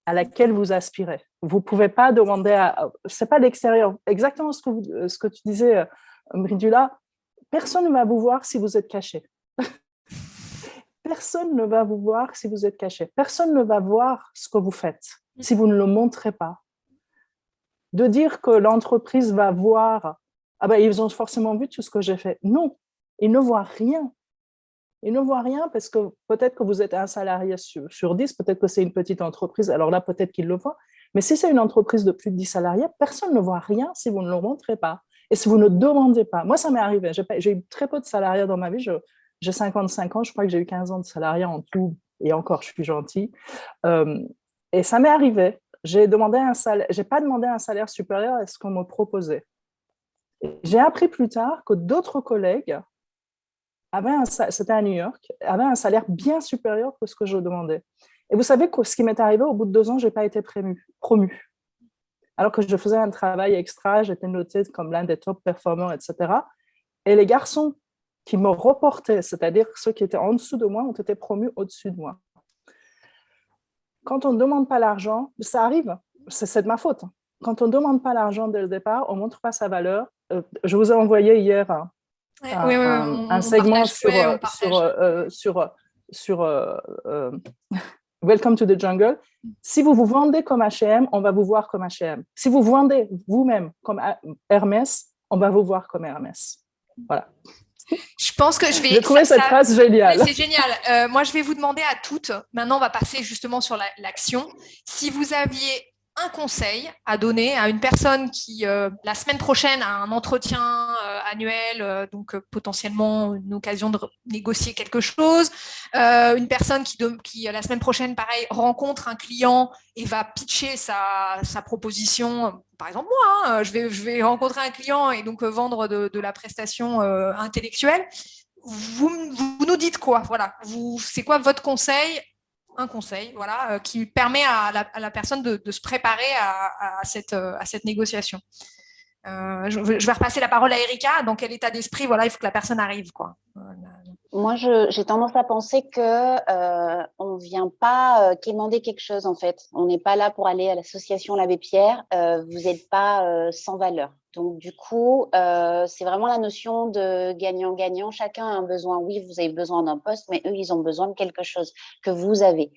à laquelle vous aspirez. Vous ne pouvez pas demander c'est pas l'extérieur. Exactement ce que tu disais, Mridula, personne ne va vous voir si vous êtes caché. Personne ne va vous voir si vous êtes caché. Personne ne va voir ce que vous faites si vous ne le montrez pas. De dire que l'entreprise va voir, ah ben, ils ont forcément vu tout ce que j'ai fait. Non, ils ne voient rien. Ils ne voient rien parce que peut-être que vous êtes un salarié sur 10, peut-être que c'est une petite entreprise, alors là, peut-être qu'ils le voient. Mais si c'est une entreprise de plus de 10 salariés, personne ne voit rien si vous ne le montrez pas. Et si vous ne demandez pas. Moi, ça m'est arrivé. J'ai eu très peu de salariés dans ma vie. J'ai 55 ans, je crois que j'ai eu 15 ans de salariés en tout. Et encore, je suis gentille. Et ça m'est arrivé. J'ai pas demandé un salaire supérieur à ce qu'on me proposait. J'ai appris plus tard que d'autres collègues c'était à New York, avait un salaire bien supérieur que ce que je demandais. Et vous savez que ce qui m'est arrivé, au bout de 2 ans, je n'ai pas été promue. Alors que je faisais un travail extra, j'étais notée comme l'un des top performers, etc. Et les garçons qui me reportaient, c'est-à-dire ceux qui étaient en dessous de moi, ont été promus au-dessus de moi. Quand on ne demande pas l'argent, ça arrive, c'est de ma faute. Quand on ne demande pas l'argent dès le départ, on ne montre pas sa valeur. Je vous ai envoyé hier un segment sur Welcome to the Jungle. Si vous vous vendez comme H&M, on va vous voir comme H&M. Si vous vendez vous-même comme Hermès, on va vous voir comme Hermès. Voilà.
Je pense que je vais...
J'ai trouvé cette phrase géniale.
C'est génial. Moi, je vais vous demander à toutes, maintenant on va passer justement sur l'action, si vous aviez un conseil à donner à une personne qui, la semaine prochaine, a un entretien annuel, donc potentiellement une occasion de négocier quelque chose, une personne qui, la semaine prochaine, pareil, rencontre un client et va pitcher sa proposition. Par exemple, moi, je vais rencontrer un client et donc vendre de la prestation intellectuelle. Vous nous dites quoi? Voilà. C'est quoi votre conseil? Un conseil, voilà, qui permet à la personne de se préparer à cette négociation. Je vais repasser la parole à Erika. Dans quel état d'esprit, voilà, il faut que la personne arrive, quoi.
Moi, j'ai tendance à penser que on vient pas quémander quelque chose, en fait. On n'est pas là pour aller à l'association l'Abbé Pierre. Vous n'êtes pas sans valeur. Donc, du coup, c'est vraiment la notion de gagnant-gagnant. Chacun a un besoin. Oui, vous avez besoin d'un poste, mais eux, ils ont besoin de quelque chose que vous avez.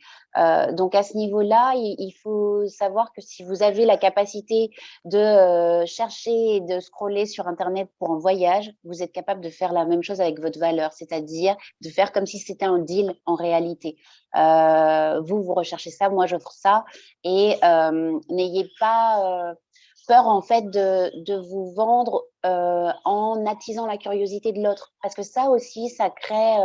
Donc, à ce niveau-là, il faut savoir que si vous avez la capacité de chercher et de scroller sur Internet pour un voyage, vous êtes capable de faire la même chose avec votre valeur, c'est-à-dire de faire comme si c'était un deal en réalité. Vous recherchez ça, moi, j'offre ça. Et n'ayez pas peur en fait de vous vendre en attisant la curiosité de l'autre, parce que ça aussi ça crée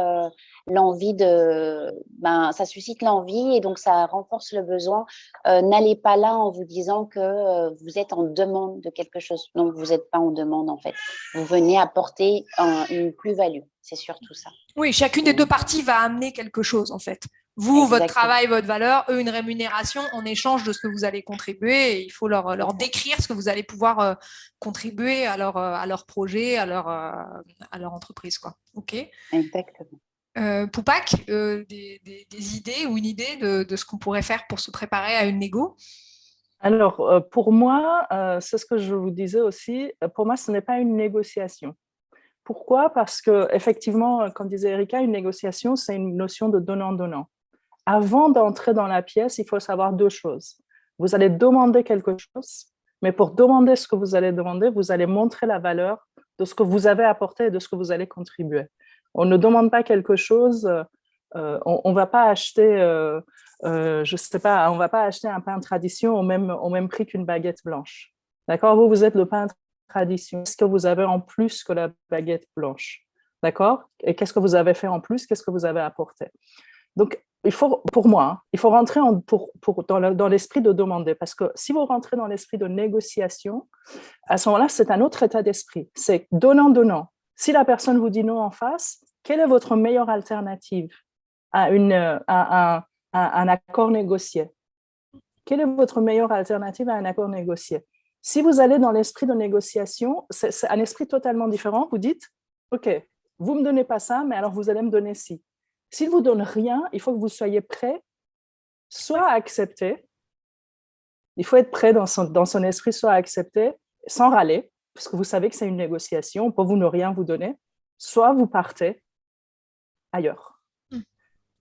l'envie ça suscite l'envie et donc ça renforce le besoin. N'allez pas là en vous disant que vous êtes en demande de quelque chose. Non, vous n'êtes pas en demande en fait, vous venez apporter une plus-value, c'est surtout ça.
Oui, chacune des deux parties va amener quelque chose en fait. Vous,
Exactement.
votre travail, votre valeur, eux, une rémunération en échange de ce que vous allez contribuer. Et il faut leur décrire ce que vous allez pouvoir contribuer à leur projet, à leur entreprise, quoi. OK.
Exactement.
Poupac, des idées ou une idée de ce qu'on pourrait faire pour se préparer à une négo?
Alors, pour moi, c'est ce que je vous disais aussi, pour moi, ce n'est pas une négociation. Pourquoi? Parce qu'effectivement, comme disait Erika, une négociation, c'est une notion de donnant-donnant. Avant d'entrer dans la pièce, il faut savoir deux choses. Vous allez demander quelque chose, mais pour demander ce que vous allez demander, vous allez montrer la valeur de ce que vous avez apporté et de ce que vous allez contribuer. On ne demande pas quelque chose, on ne va pas acheter, je sais pas, on va pas acheter un pain de tradition au même prix qu'une baguette blanche. D'accord? Vous êtes le pain de tradition. Qu'est-ce que vous avez en plus que la baguette blanche? D'accord? Et qu'est-ce que vous avez fait en plus? Qu'est-ce que vous avez apporté? Donc, pour moi, il faut rentrer dans l'esprit de demander, parce que si vous rentrez dans l'esprit de négociation, à ce moment-là, c'est un autre état d'esprit. C'est donnant-donnant. Si la personne vous dit non en face, quelle est votre meilleure alternative à un accord négocié? Quelle est votre meilleure alternative à un accord négocié? Si vous allez dans l'esprit de négociation, c'est un esprit totalement différent. Vous dites, OK, vous ne me donnez pas ça, mais alors vous allez me donner ci. S'il ne vous donne rien, il faut que vous soyez prêt soit à accepter, il faut être prêt dans son esprit, soit à accepter, sans râler, parce que vous savez que c'est une négociation, on peut vous ne rien vous donner, soit vous partez ailleurs.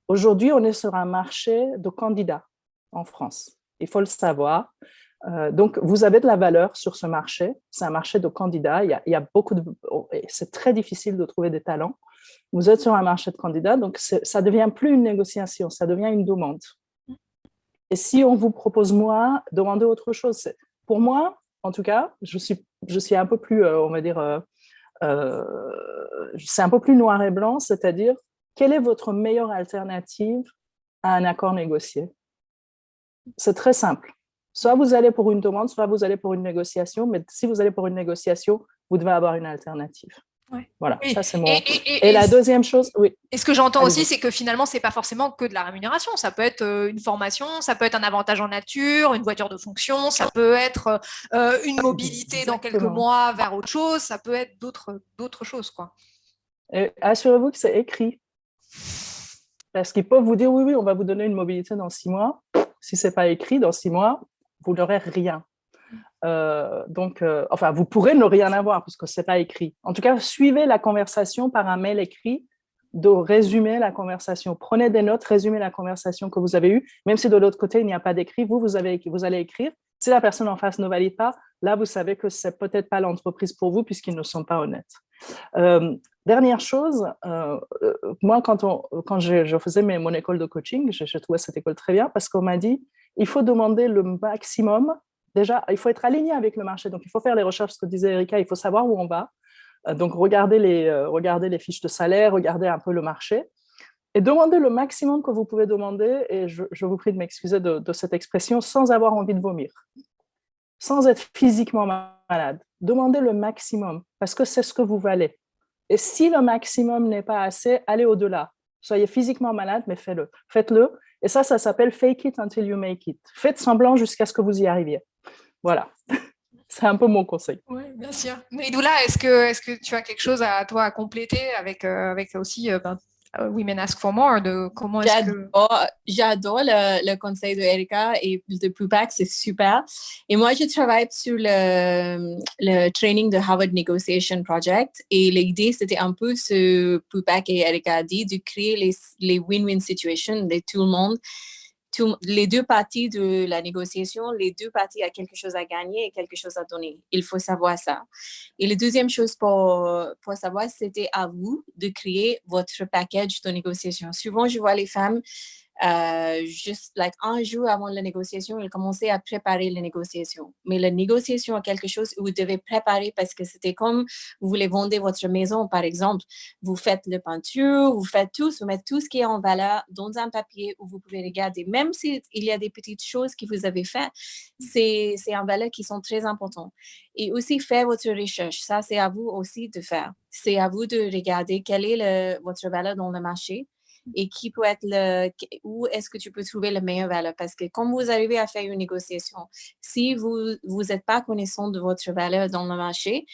Aujourd'hui, on est sur un marché de candidats en France. Il faut le savoir. Donc, vous avez de la valeur sur ce marché. C'est un marché de candidats. Il y a c'est très difficile de trouver des talents. Vous êtes sur un marché de candidats, donc ça ne devient plus une négociation, ça devient une demande. Et si on vous propose moins, demandez autre chose. Pour moi, en tout cas, je suis un peu plus, on va dire, c'est un peu plus noir et blanc, c'est-à-dire, quelle est votre meilleure alternative à un accord négocié? C'est très simple. Soit vous allez pour une demande, soit vous allez pour une négociation, mais si vous allez pour une négociation, vous devez avoir une alternative.
Ouais.
Voilà,
oui.
Ça c'est mon... Et la deuxième chose, oui.
Et ce que j'entends aussi, c'est que finalement, c'est pas forcément que de la rémunération. Ça peut être une formation, ça peut être un avantage en nature, une voiture de fonction, ça peut être une mobilité dans quelques mois vers autre chose, ça peut être d'autres choses, quoi.
Et assurez-vous que c'est écrit. Parce qu'ils peuvent vous dire, oui, on va vous donner une mobilité dans 6 mois. Si ce n'est pas écrit, dans 6 mois, vous n'aurez rien. Enfin, vous pourrez ne rien avoir parce que ce n'est pas écrit. En tout cas, suivez la conversation par un mail écrit, de résumer la conversation. Prenez des notes, résumez la conversation que vous avez eue, même si de l'autre côté, il n'y a pas d'écrit, vous allez écrire. Si la personne en face ne valide pas, là, vous savez que ce n'est peut-être pas l'entreprise pour vous puisqu'ils ne sont pas honnêtes. Dernière chose, moi, quand je faisais mon école de coaching, je trouvais cette école très bien parce qu'on m'a dit, il faut demander le maximum. Déjà, il faut être aligné avec le marché. Donc, il faut faire les recherches, ce que disait Erika, il faut savoir où on va. Donc, regardez les fiches de salaire, regardez un peu le marché et demandez le maximum que vous pouvez demander. Et je vous prie de m'excuser de cette expression, sans avoir envie de vomir, sans être physiquement malade. Demandez le maximum parce que c'est ce que vous valez. Et si le maximum n'est pas assez, allez au-delà. Soyez physiquement malade, mais faites-le. Et ça s'appelle fake it until you make it. Faites semblant jusqu'à ce que vous y arriviez. Voilà. C'est un peu mon conseil.
Oui, bien sûr. Meridoula, est-ce que tu as quelque chose à compléter avec aussi Women Ask for More, de comment est-ce que...
J'adore le conseil de Erika et de Pupak, c'est super. Et moi, je travaille sur le training de Harvard Negotiation Project. Et l'idée, c'était un peu ce que Pupak et Erika a dit, de créer les win-win situations de tout le monde. Les deux parties de la négociation, les deux parties ont quelque chose à gagner et quelque chose à donner. Il faut savoir ça. Et la deuxième chose pour savoir, c'était à vous de créer votre package de négociation. Souvent, je vois les femmes juste un jour avant la négociation, ils commençaient à préparer la négociation. Mais la négociation est quelque chose que vous devez préparer parce que c'était comme vous voulez vendre votre maison, par exemple. Vous faites la peinture, vous faites tout, vous mettez tout ce qui est en valeur dans un papier où vous pouvez regarder. Même s'il y a des petites choses que vous avez faites, c'est en valeur qui sont très importantes. Et aussi, faire votre recherche. Ça, c'est à vous aussi de faire. C'est à vous de regarder quelle est votre valeur dans le marché et qui peut être où est-ce que tu peux trouver le meilleur valeur. Parce que quand vous arrivez à faire une négociation, si vous n'êtes pas connaissant de votre valeur dans le marché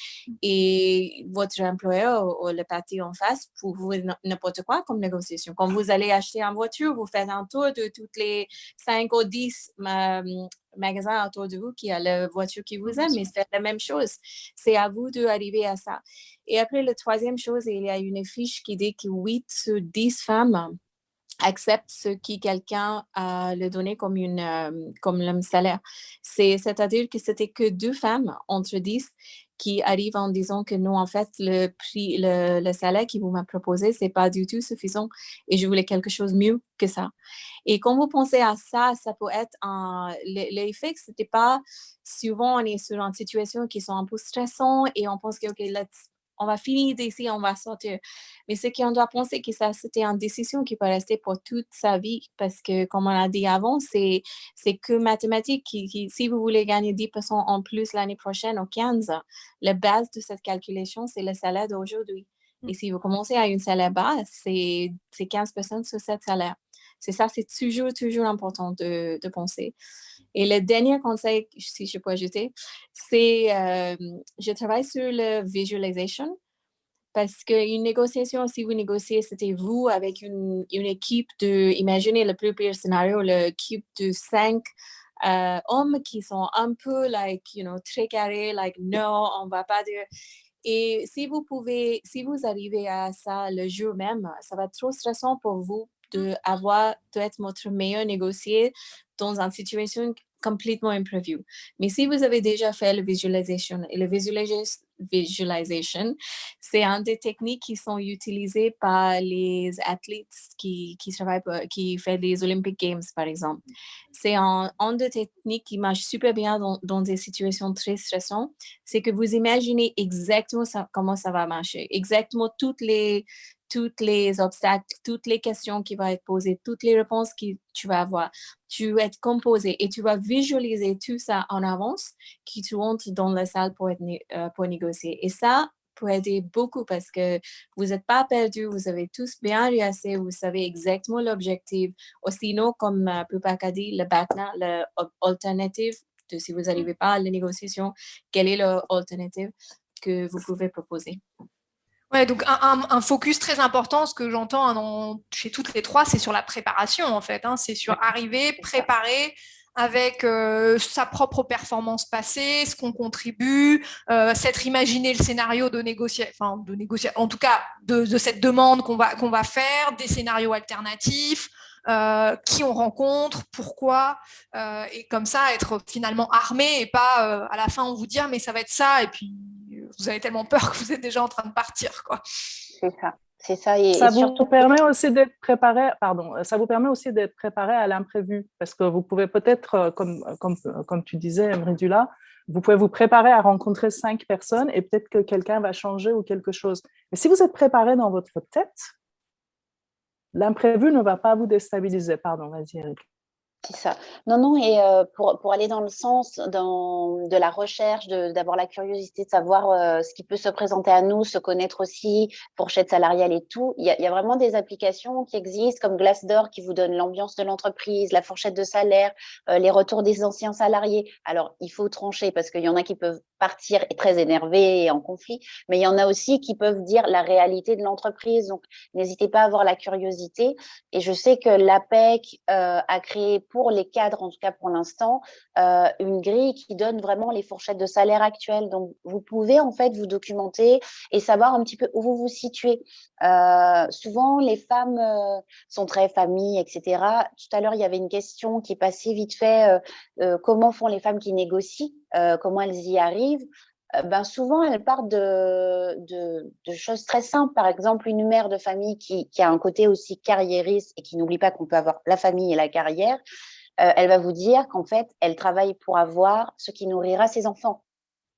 et votre employeur ou le parti en face pour vous n'importe quoi comme négociation. Quand vous allez acheter une voiture, vous faites un tour de toutes les 5 ou 10 magasins autour de vous qui a la voiture qui vous aime, mais c'est la même chose. C'est à vous d'arriver à ça. Et après, la troisième chose, il y a une fiche qui dit que 8 sur 10 femmes acceptent ce que quelqu'un a le donné comme le salaire. C'est-à-dire que c'était que 2 femmes entre 10 qui arrivent en disant que non, en fait, le salaire qu'il vous m'a proposé, c'est pas du tout suffisant et je voulais quelque chose de mieux que ça. Et quand vous pensez à ça, ça peut être l'effet que c'était pas souvent on est sur une situation qui sont un peu stressantes et on pense que OK, on va finir d'ici, on va sortir. Mais ce qu'on doit penser que ça, c'était une décision qui peut rester pour toute sa vie parce que, comme on a dit avant, c'est que mathématiques. Si vous voulez gagner 10% en plus l'année prochaine ou 15, la base de cette calculation, c'est le salaire d'aujourd'hui. Et si vous commencez à une salaire basse, c'est 15% sur cette salaire. C'est ça, c'est toujours important de penser. Et le dernier conseil, si je peux ajouter, c'est je travaille sur le visualization parce qu'une négociation, si vous négociez, c'était vous avec une équipe imaginez le plus pire scénario, l'équipe de 5 hommes qui sont un peu très carrés, non, on va pas dire. Et si vous arrivez à ça le jour même, ça va être trop stressant pour vous d'être votre meilleur négocié dans une situation complètement imprévue. Mais si vous avez déjà fait le visualization, et le visualization, c'est une des techniques qui sont utilisées par les athlètes qui font les Olympic Games, par exemple. C'est une des techniques qui marche super bien dans des situations très stressantes. C'est que vous imaginez exactement comment ça va marcher, exactement toutes les obstacles, toutes les questions qui vont être posées, toutes les réponses que tu vas avoir. Tu vas être composé et tu vas visualiser tout ça en avance qui tu entres dans la salle pour négocier. Et ça peut aider beaucoup parce que vous n'êtes pas perdu, vous avez tous bien réussi, vous savez exactement l'objectif. Ou sinon, comme Pupak a dit, le BACNA, l'alternative, si vous n'arrivez pas à la négociation, quelle est l'alternative que vous pouvez proposer?
Ouais, donc un focus très important, ce que j'entends chez toutes les trois, c'est sur la préparation en fait. C'est sur arriver, préparer avec sa propre performance passée, ce qu'on contribue, s'être imaginé le scénario de négocier, en tout cas de cette demande qu'on va faire, des scénarios alternatifs. Qui on rencontre, pourquoi, et comme ça être finalement armé et pas à la fin on vous dit mais ça va être ça et puis vous avez tellement peur que vous êtes déjà en train de partir, quoi.
C'est ça. Et
ça
surtout...
vous permet aussi d'être préparé. Ça vous permet aussi d'être préparé à l'imprévu, parce que vous pouvez peut-être, comme tu disais, Mridula, vous pouvez vous préparer à rencontrer 5 personnes et peut-être que quelqu'un va changer ou quelque chose. Mais si vous êtes préparé dans votre tête, l'imprévu ne va pas vous déstabiliser. Pardon, vas-y, Eric.
C'est ça. Non, non, et pour aller dans le sens de la recherche, d'avoir la curiosité de savoir ce qui peut se présenter à nous, se connaître aussi, fourchette salariale et tout, il y a vraiment des applications qui existent comme Glassdoor qui vous donne l'ambiance de l'entreprise, la fourchette de salaire, les retours des anciens salariés. Alors, il faut trancher parce qu'il y en a qui peuvent partir très énervés et en conflit, mais il y en a aussi qui peuvent dire la réalité de l'entreprise. Donc, n'hésitez pas à avoir la curiosité. Et je sais que l'APEC a créé pour les cadres, en tout cas pour l'instant, une grille qui donne vraiment les fourchettes de salaire actuelles. Donc, vous pouvez en fait vous documenter et savoir un petit peu où vous vous situez. Souvent, les femmes sont très famille, etc. Tout à l'heure, il y avait une question qui est passée vite fait. Comment font les femmes qui négocient? Comment elles y arrivent? Ben souvent, elles partent de choses très simples. Par exemple, une mère de famille qui a un côté aussi carriériste et qui n'oublie pas qu'on peut avoir la famille et la carrière, elle va vous dire qu'en fait, elle travaille pour avoir ce qui nourrira ses enfants.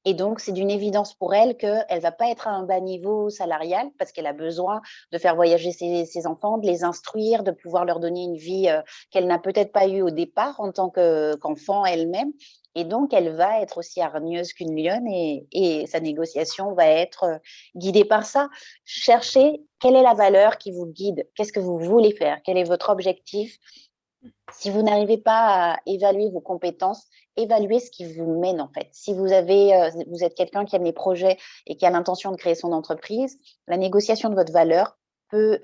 Et donc, c'est d'une évidence pour elle qu'elle ne va pas être à un bas niveau salarial parce qu'elle a besoin de faire voyager ses enfants, de les instruire, de pouvoir leur donner une vie qu'elle n'a peut-être pas eue au départ en tant qu'enfant elle-même. Et donc, elle va être aussi hargneuse qu'une lionne et sa négociation va être guidée par ça. Cherchez quelle est la valeur qui vous guide, qu'est-ce que vous voulez faire, quel est votre objectif. Si vous n'arrivez pas à évaluer vos compétences, évaluez ce qui vous mène en fait. Si vous êtes quelqu'un qui aime les projets et qui a l'intention de créer son entreprise, la négociation de votre valeur peut,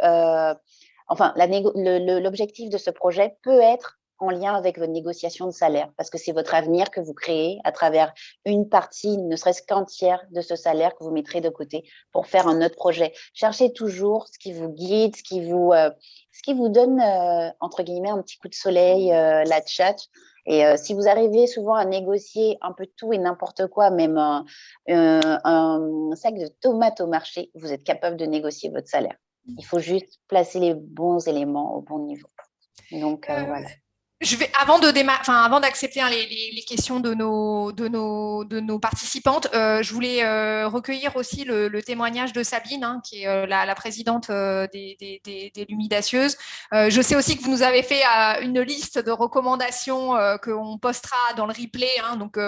l'objectif de ce projet peut être en lien avec votre négociation de salaire parce que c'est votre avenir que vous créez à travers une partie, ne serait-ce qu'un tiers de ce salaire que vous mettrez de côté pour faire un autre projet. Cherchez toujours ce qui vous guide, ce qui vous donne, entre guillemets, un petit coup de soleil, la tchatche. Et si vous arrivez souvent à négocier un peu tout et n'importe quoi, même un sac de tomates au marché, vous êtes capable de négocier votre salaire. Il faut juste placer les bons éléments au bon niveau. Donc, voilà.
Je vais, avant d'accepter les questions de nos participantes, je voulais recueillir aussi le témoignage de Sabine, qui est la présidente des Lumidacieuses. Je sais aussi que vous nous avez fait une liste de recommandations qu'on postera dans le replay. Donc,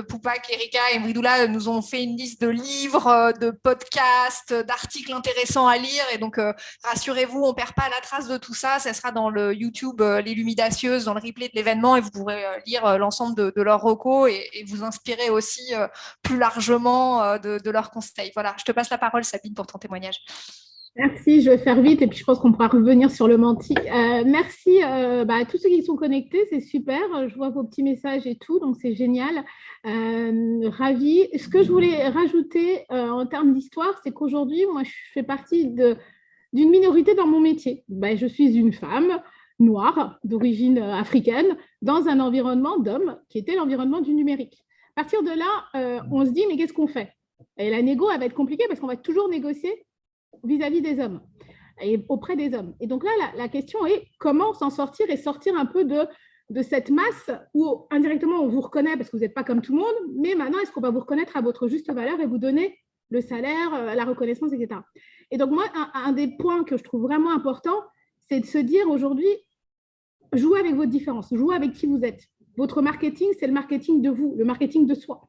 Poupak, Erika et Mridoula nous ont fait une liste de livres, de podcasts, d'articles intéressants à lire. Et donc, rassurez-vous, on ne perd pas la trace de tout ça. Ça sera dans le YouTube Les Lumidacieuses, dans le replay de l'événement, et vous pourrez lire l'ensemble de leurs recos et vous inspirer aussi plus largement de leurs conseils. Voilà, je te passe la parole, Sabine, pour ton témoignage.
Merci, je vais faire vite et puis je pense qu'on pourra revenir sur le menti. Merci à tous ceux qui sont connectés, c'est super. Je vois vos petits messages et tout, donc c'est génial. Ravie. Ce que je voulais rajouter en termes d'histoire, c'est qu'aujourd'hui, moi, je fais partie d'une minorité dans mon métier. Je suis une femme noire, d'origine africaine, dans un environnement d'hommes qui était l'environnement du numérique. À partir de là, on se dit, mais qu'est-ce qu'on fait? Et la négo, elle va être compliquée parce qu'on va toujours négocier vis-à-vis des hommes et auprès des hommes. Et donc là, la question est comment s'en sortir et sortir un peu de cette masse où indirectement on vous reconnaît parce que vous n'êtes pas comme tout le monde, mais maintenant, est-ce qu'on va vous reconnaître à votre juste valeur et vous donner le salaire, la reconnaissance, etc. Et donc moi, un des points que je trouve vraiment important, c'est de se dire aujourd'hui, jouez avec votre différence, jouez avec qui vous êtes. Votre marketing, c'est le marketing de vous, le marketing de soi.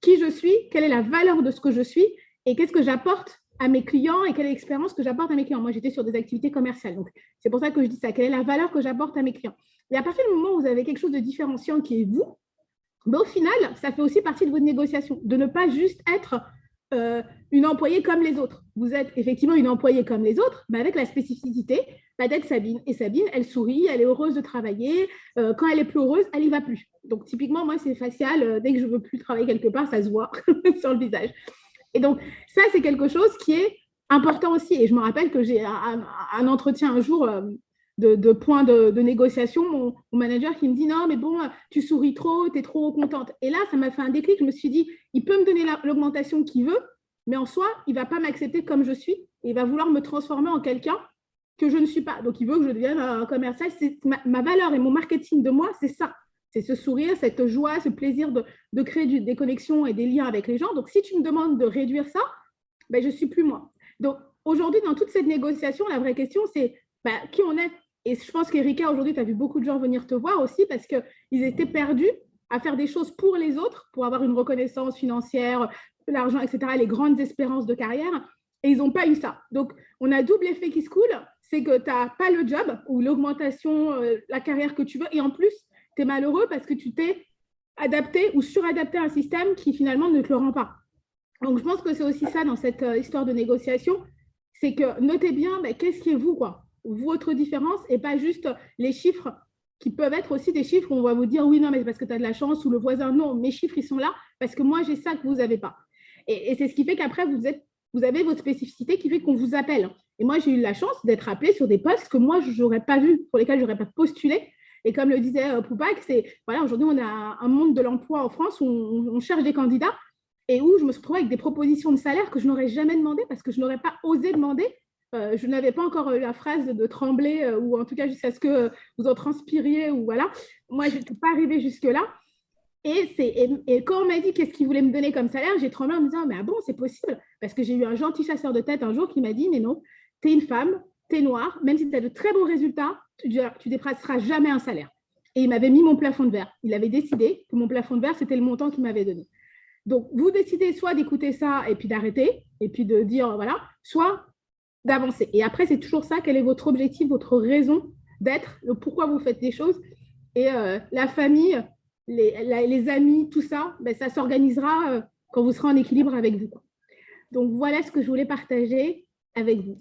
Qui je suis, quelle est la valeur de ce que je suis et qu'est-ce que j'apporte à mes clients et quelle est l'expérience que j'apporte à mes clients. Moi, j'étais sur des activités commerciales, donc c'est pour ça que je dis ça. Quelle est la valeur que j'apporte à mes clients? Et à partir du moment où vous avez quelque chose de différenciant qui est vous, au final, ça fait aussi partie de votre négociation, de ne pas juste être une employée comme les autres. Vous êtes effectivement une employée comme les autres, mais avec la spécificité d'être Sabine. Et Sabine, elle sourit, elle est heureuse de travailler. Quand elle est plus heureuse, elle n'y va plus. Donc, typiquement, moi, c'est facial. Dès que je ne veux plus travailler quelque part, ça se voit sur le visage. Et donc, ça, c'est quelque chose qui est important aussi. Et je me rappelle que j'ai un entretien un jour de points de négociation, mon manager qui me dit « Non, mais bon, tu souris trop, tu es trop contente. » Et là, ça m'a fait un déclic. Je me suis dit « Il peut me donner l'augmentation qu'il veut, mais en soi, il ne va pas m'accepter comme je suis. Et il va vouloir me transformer en quelqu'un que je ne suis pas. Donc, il veut que je devienne un commercial. C'est ma valeur et mon marketing de moi, c'est ça. C'est ce sourire, cette joie, ce plaisir de créer des connexions et des liens avec les gens. Donc, si tu me demandes de réduire ça, je ne suis plus moi. Donc, aujourd'hui, dans toute cette négociation, la vraie question, c'est qui on est Et je pense qu'Erika, aujourd'hui, tu as vu beaucoup de gens venir te voir aussi parce qu'ils étaient perdus à faire des choses pour les autres, pour avoir une reconnaissance financière, de l'argent, etc., les grandes espérances de carrière. Et ils n'ont pas eu ça. Donc, on a double effet qui se coule. C'est que tu n'as pas le job ou l'augmentation, la carrière que tu veux. Et en plus, tu es malheureux parce que tu t'es adapté ou suradapté à un système qui finalement ne te le rend pas. Donc, je pense que c'est aussi ça dans cette histoire de négociation. C'est que notez bien qu'est-ce qui est vous, quoi, votre différence et pas juste les chiffres qui peuvent être aussi des chiffres où on va vous dire oui, non, mais c'est parce que tu as de la chance ou le voisin, non, mes chiffres, ils sont là parce que moi, j'ai ça que vous n'avez pas. Et c'est ce qui fait qu'après, vous avez votre spécificité qui fait qu'on vous appelle. Et moi, j'ai eu la chance d'être appelée sur des postes que moi, je n'aurais pas vus, pour lesquels je n'aurais pas postulé. Et comme le disait Poupak, voilà, aujourd'hui, on a un monde de l'emploi en France où on cherche des candidats et où je me suis retrouvée avec des propositions de salaire que je n'aurais jamais demandé parce que je n'aurais pas osé demander. Je n'avais pas encore eu la phrase de trembler ou en tout cas jusqu'à ce que vous en transpiriez ou voilà. Moi, je n'étais pas arrivée jusque-là. Et quand on m'a dit qu'est-ce qu'il voulait me donner comme salaire, j'ai tremblé en me disant, mais ah bon, c'est possible. Parce que j'ai eu un gentil chasseur de tête un jour qui m'a dit, mais non, tu es une femme, tu es noire, même si tu as de très bons résultats, tu dépasseras jamais un salaire. Et il m'avait mis mon plafond de verre. Il avait décidé que mon plafond de verre, c'était le montant qu'il m'avait donné. Donc, vous décidez soit d'écouter ça et puis d'arrêter, et puis de dire, voilà, soit d'avancer. Et après, c'est toujours ça, quel est votre objectif, votre raison d'être, le pourquoi vous faites les choses. Et la famille, les amis, tout ça, ça s'organisera quand vous serez en équilibre avec vous. Donc, voilà ce que je voulais partager avec vous.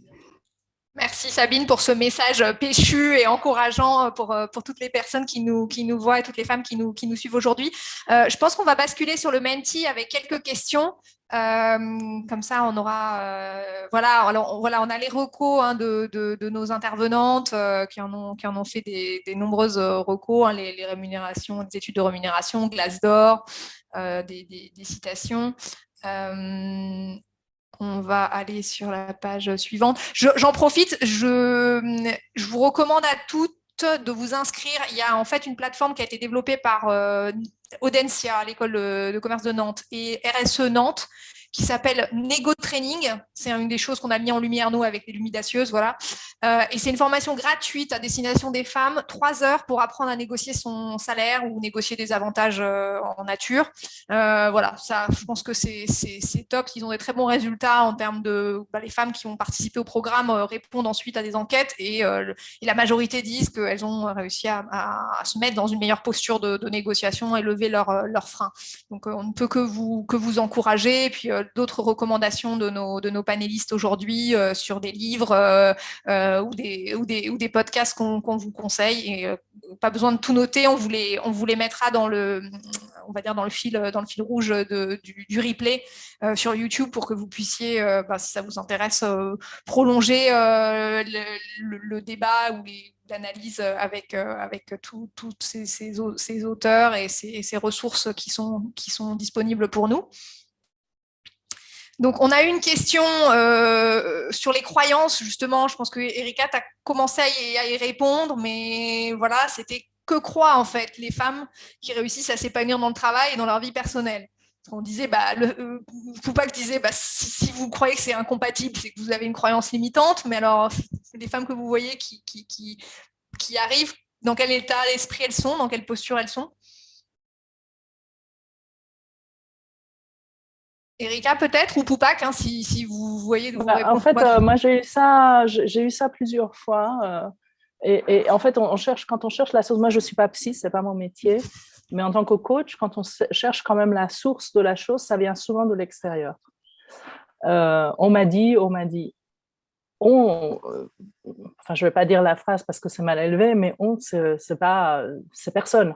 Merci Sabine pour ce message péchu et encourageant pour toutes les personnes qui nous voient et toutes les femmes qui nous suivent aujourd'hui. Je pense qu'on va basculer sur le Menti avec quelques questions. Comme ça, on aura on a les recos de nos intervenantes qui en ont fait des nombreuses recos, les rémunérations, des études de rémunération, Glassdoor, des citations. On va aller sur la page suivante. J'en profite, je vous recommande à toutes de vous inscrire. Il y a en fait une plateforme qui a été développée par Audencia, l'école de commerce de Nantes, et RSE Nantes, qui s'appelle Nego Training. C'est une des choses qu'on a mis en lumière, nous, avec les lumidacieuses. Voilà. Et c'est une formation gratuite à destination des femmes, 3 heures pour apprendre à négocier son salaire ou négocier des avantages en nature. Voilà, ça, je pense que c'est top. Ils ont des très bons résultats en termes de… les femmes qui ont participé au programme répondent ensuite à des enquêtes et la majorité disent qu'elles ont réussi à se mettre dans une meilleure posture de négociation et lever leurs freins. Donc, on ne peut que vous encourager. Et puis, d'autres recommandations de nos panélistes aujourd'hui sur des livres ou des podcasts qu'on vous conseille. Et pas besoin de tout noter, on vous les mettra dans le fil rouge du replay sur YouTube pour que vous puissiez, si ça vous intéresse, prolonger le débat ou l'analyse avec tous ces auteurs et ces ressources qui sont disponibles pour nous. Donc, on a eu une question sur les croyances, justement. Je pense que Erika, tu as commencé à y répondre, mais voilà, c'était que croient en fait les femmes qui réussissent à s'épanouir dans le travail et dans leur vie personnelle. On disait, Poupak disait, si vous croyez que c'est incompatible, c'est que vous avez une croyance limitante, mais alors, c'est des femmes que vous voyez qui arrivent, dans quel état d'esprit elles sont, dans quelle posture elles sont. Erika, peut-être, ou Poupak, si vous voyez de vous répondre.
En fait, moi, j'ai eu ça plusieurs fois. Et en fait, quand on cherche la source, moi, je ne suis pas psy, ce n'est pas mon métier, mais en tant que coach, quand on cherche quand même la source de la chose, ça vient souvent de l'extérieur. On m'a dit, je ne vais pas dire la phrase parce que c'est mal élevé, mais c'est personne.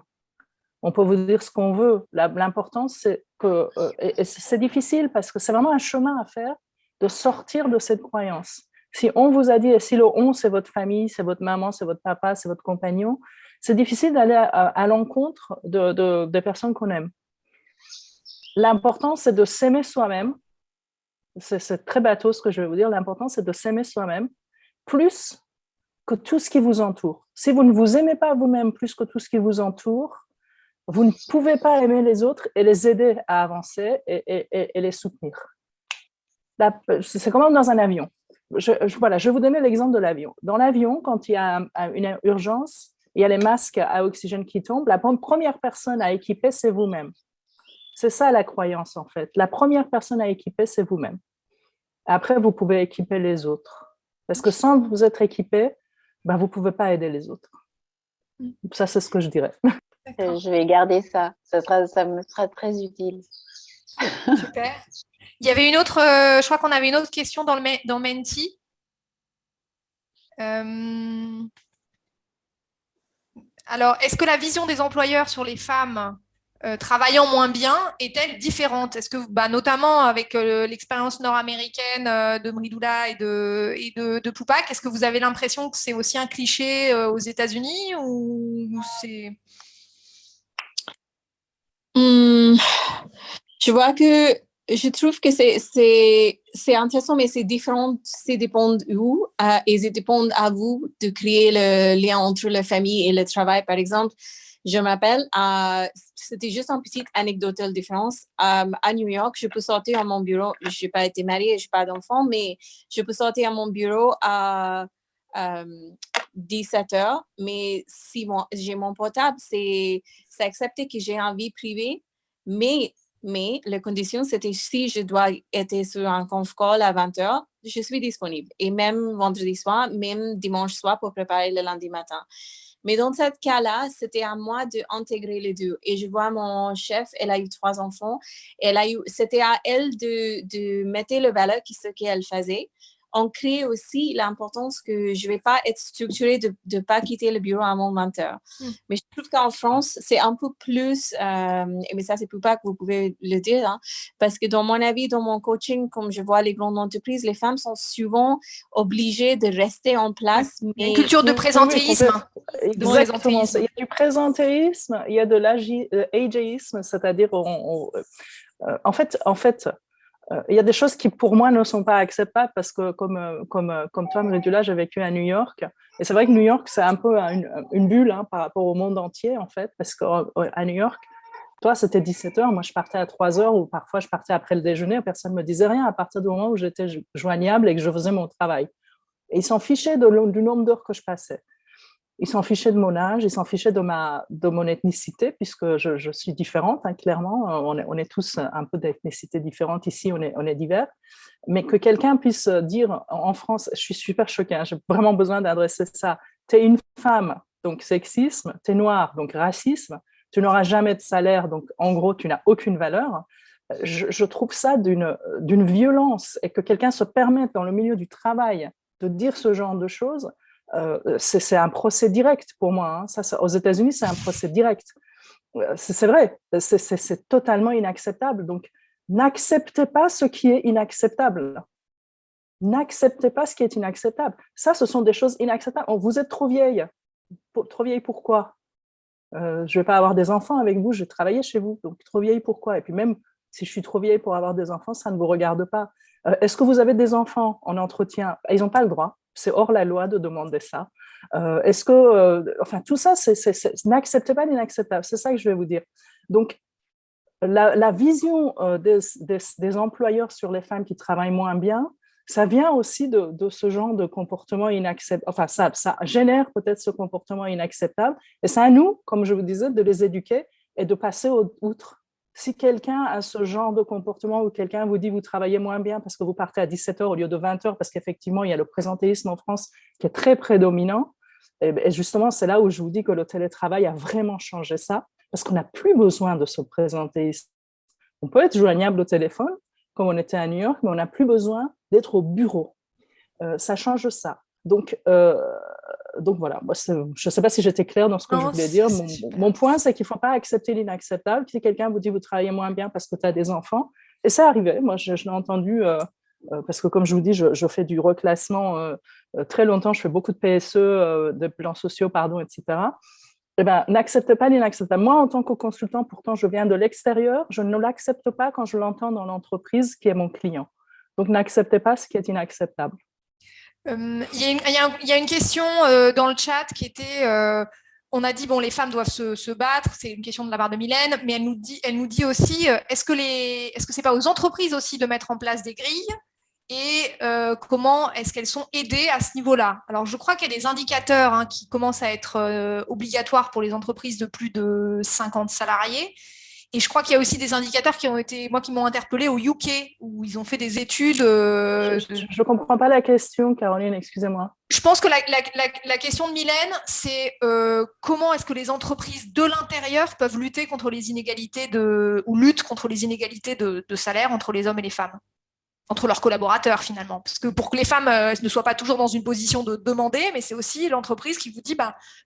On peut vous dire ce qu'on veut. L'important, c'est que, et c'est difficile parce que c'est vraiment un chemin à faire de sortir de cette croyance. Si on vous a dit, et si le on, c'est votre famille, c'est votre maman, c'est votre papa, c'est votre compagnon, c'est difficile d'aller à l'encontre des personnes qu'on aime. L'important, c'est de s'aimer soi-même. C'est très bateau ce que je vais vous dire. L'important, c'est de s'aimer soi-même plus que tout ce qui vous entoure. Si vous ne vous aimez pas vous-même plus que tout ce qui vous entoure, vous ne pouvez pas aimer les autres et les aider à avancer et les soutenir. C'est comme dans un avion. voilà, je vais vous donner l'exemple de l'avion. Dans l'avion, quand il y a une urgence, il y a les masques à oxygène qui tombent. La première personne à équiper, c'est vous-même. C'est ça la croyance, en fait. La première personne à équiper, c'est vous-même. Après, vous pouvez équiper les autres. Parce que sans vous être équipé, vous ne pouvez pas aider les autres. Ça, c'est ce que je dirais.
Je vais garder ça. Ça me sera très utile.
Super. Il y avait une autre, je crois qu'on avait une autre question dans Menti. Alors, est-ce que la vision des employeurs sur les femmes travaillant moins bien est-elle différente? Est-ce que, notamment avec l'expérience nord-américaine de Mridoula et de Poupak, est-ce que vous avez l'impression que c'est aussi un cliché aux États-Unis ou c'est...
Je vois que je trouve que c'est intéressant, mais c'est différent, ça dépend où, et ça dépend à vous de créer le lien entre la famille et le travail. Par exemple, je m'appelle, c'était juste une petite anecdotale différence. À New York, je peux sortir à mon bureau, je n'ai pas été mariée, je n'ai pas d'enfant, mais je peux sortir à mon bureau à 17h, mais si j'ai mon portable, c'est accepté que j'ai une vie privée, mais la condition, c'était si je dois être sur un conf call à 20h, je suis disponible. Et même vendredi soir, même dimanche soir pour préparer le lundi matin. Mais dans ce cas-là, c'était à moi d'intégrer les deux. Et je vois mon chef, elle a eu 3 enfants. C'était à elle de mettre le valeur ce qu'elle faisait. On crée aussi l'importance que je ne vais pas être structurée de ne pas quitter le bureau à mon 20h. Mais je trouve qu'en France, c'est un peu plus, mais ça, c'est plus pas que vous pouvez le dire, hein, parce que dans mon avis, dans mon coaching, comme je vois les grandes entreprises, les femmes sont souvent obligées de rester en place. Mais...
Une culture de présentéisme.
Exactement. Il y a du présentéisme, il y a de l'ageisme, c'est-à-dire, en fait, il y a des choses qui, pour moi, ne sont pas acceptables parce que, comme toi, Mridula, j'ai vécu à New York. Et c'est vrai que New York, c'est un peu une bulle par rapport au monde entier, en fait, parce qu'à New York, toi, c'était 17h, moi, je partais à 3h ou parfois, je partais après le déjeuner, personne ne me disait rien à partir du moment où j'étais joignable et que je faisais mon travail. Et ils s'en fichaient du nombre d'heures que je passais. Ils s'en fichaient de mon âge, ils s'en fichaient de mon ethnicité, puisque je suis différente, hein, clairement. On est tous un peu d'ethnicité différente ici, on est divers. Mais que quelqu'un puisse dire en France, je suis super choquée, hein, j'ai vraiment besoin d'adresser ça. Tu es une femme, donc sexisme, tu es noire, donc racisme, tu n'auras jamais de salaire, donc en gros, tu n'as aucune valeur. Je trouve ça d'une violence, et que quelqu'un se permette dans le milieu du travail de dire ce genre de choses. C'est un procès direct pour moi. Hein. Ça, aux États-Unis, c'est un procès direct. C'est vrai, c'est totalement inacceptable. Donc, n'acceptez pas ce qui est inacceptable. N'acceptez pas ce qui est inacceptable. Ça, ce sont des choses inacceptables. Vous êtes trop vieille. Trop vieille pourquoi? Je ne vais pas avoir des enfants avec vous, je vais travailler chez vous. Donc, trop vieille pourquoi? Et puis même si je suis trop vieille pour avoir des enfants, ça ne vous regarde pas. Est-ce que vous avez des enfants en entretien? Ils n'ont pas le droit. C'est hors la loi de demander ça. Est-ce que, enfin, tout ça, n'acceptez pas l'inacceptable. C'est ça que je vais vous dire. Donc, la vision des employeurs sur les femmes qui travaillent moins bien, ça vient aussi de ce genre de comportement inacceptable. Enfin, ça génère peut-être ce comportement inacceptable. Et c'est à nous, comme je vous disais, de les éduquer et de passer outre. Si quelqu'un a ce genre de comportement où quelqu'un vous dit vous travaillez moins bien parce que vous partez à 17h au lieu de 20h, parce qu'effectivement, il y a le présentéisme en France qui est très prédominant, et justement, c'est là où je vous dis que le télétravail a vraiment changé ça, parce qu'on n'a plus besoin de ce présentéisme. On peut être joignable au téléphone, comme on était à New York, mais on n'a plus besoin d'être au bureau. Ça change ça. Donc voilà, moi, je ne sais pas si j'étais claire dans ce que je voulais dire. Mon point, c'est qu'il ne faut pas accepter l'inacceptable. Si quelqu'un vous dit vous travaillez moins bien parce que tu as des enfants, et ça arrivait, moi je l'ai entendu, parce que comme je vous dis, je fais du reclassement très longtemps, je fais beaucoup de PSE, de plans sociaux, etc. Eh ben, n'acceptez pas l'inacceptable. Moi, en tant que consultant, pourtant, je viens de l'extérieur, je ne l'accepte pas quand je l'entends dans l'entreprise qui est mon client. Donc, n'acceptez pas ce qui est inacceptable.
Il y a une question dans le chat qui était, on a dit bon les femmes doivent se battre, c'est une question de la part de Mylène, mais elle nous dit aussi est-ce que c'est pas aux entreprises aussi de mettre en place des grilles et comment est-ce qu'elles sont aidées à ce niveau-là. Alors, je crois qu'il y a des indicateurs qui commencent à être obligatoires pour les entreprises de plus de 50 salariés. Et je crois qu'il y a aussi des indicateurs qui m'ont interpellé au UK, où ils ont fait des études.
Je ne comprends pas la question, Caroline, excusez-moi.
Je pense que la question de Mylène, c'est comment est-ce que les entreprises de l'intérieur peuvent lutter contre les inégalités ou luttent contre les inégalités de salaire entre les hommes et les femmes, entre leurs collaborateurs finalement. Parce que pour que les femmes ne soient pas toujours dans une position de demander, mais c'est aussi l'entreprise qui vous dit,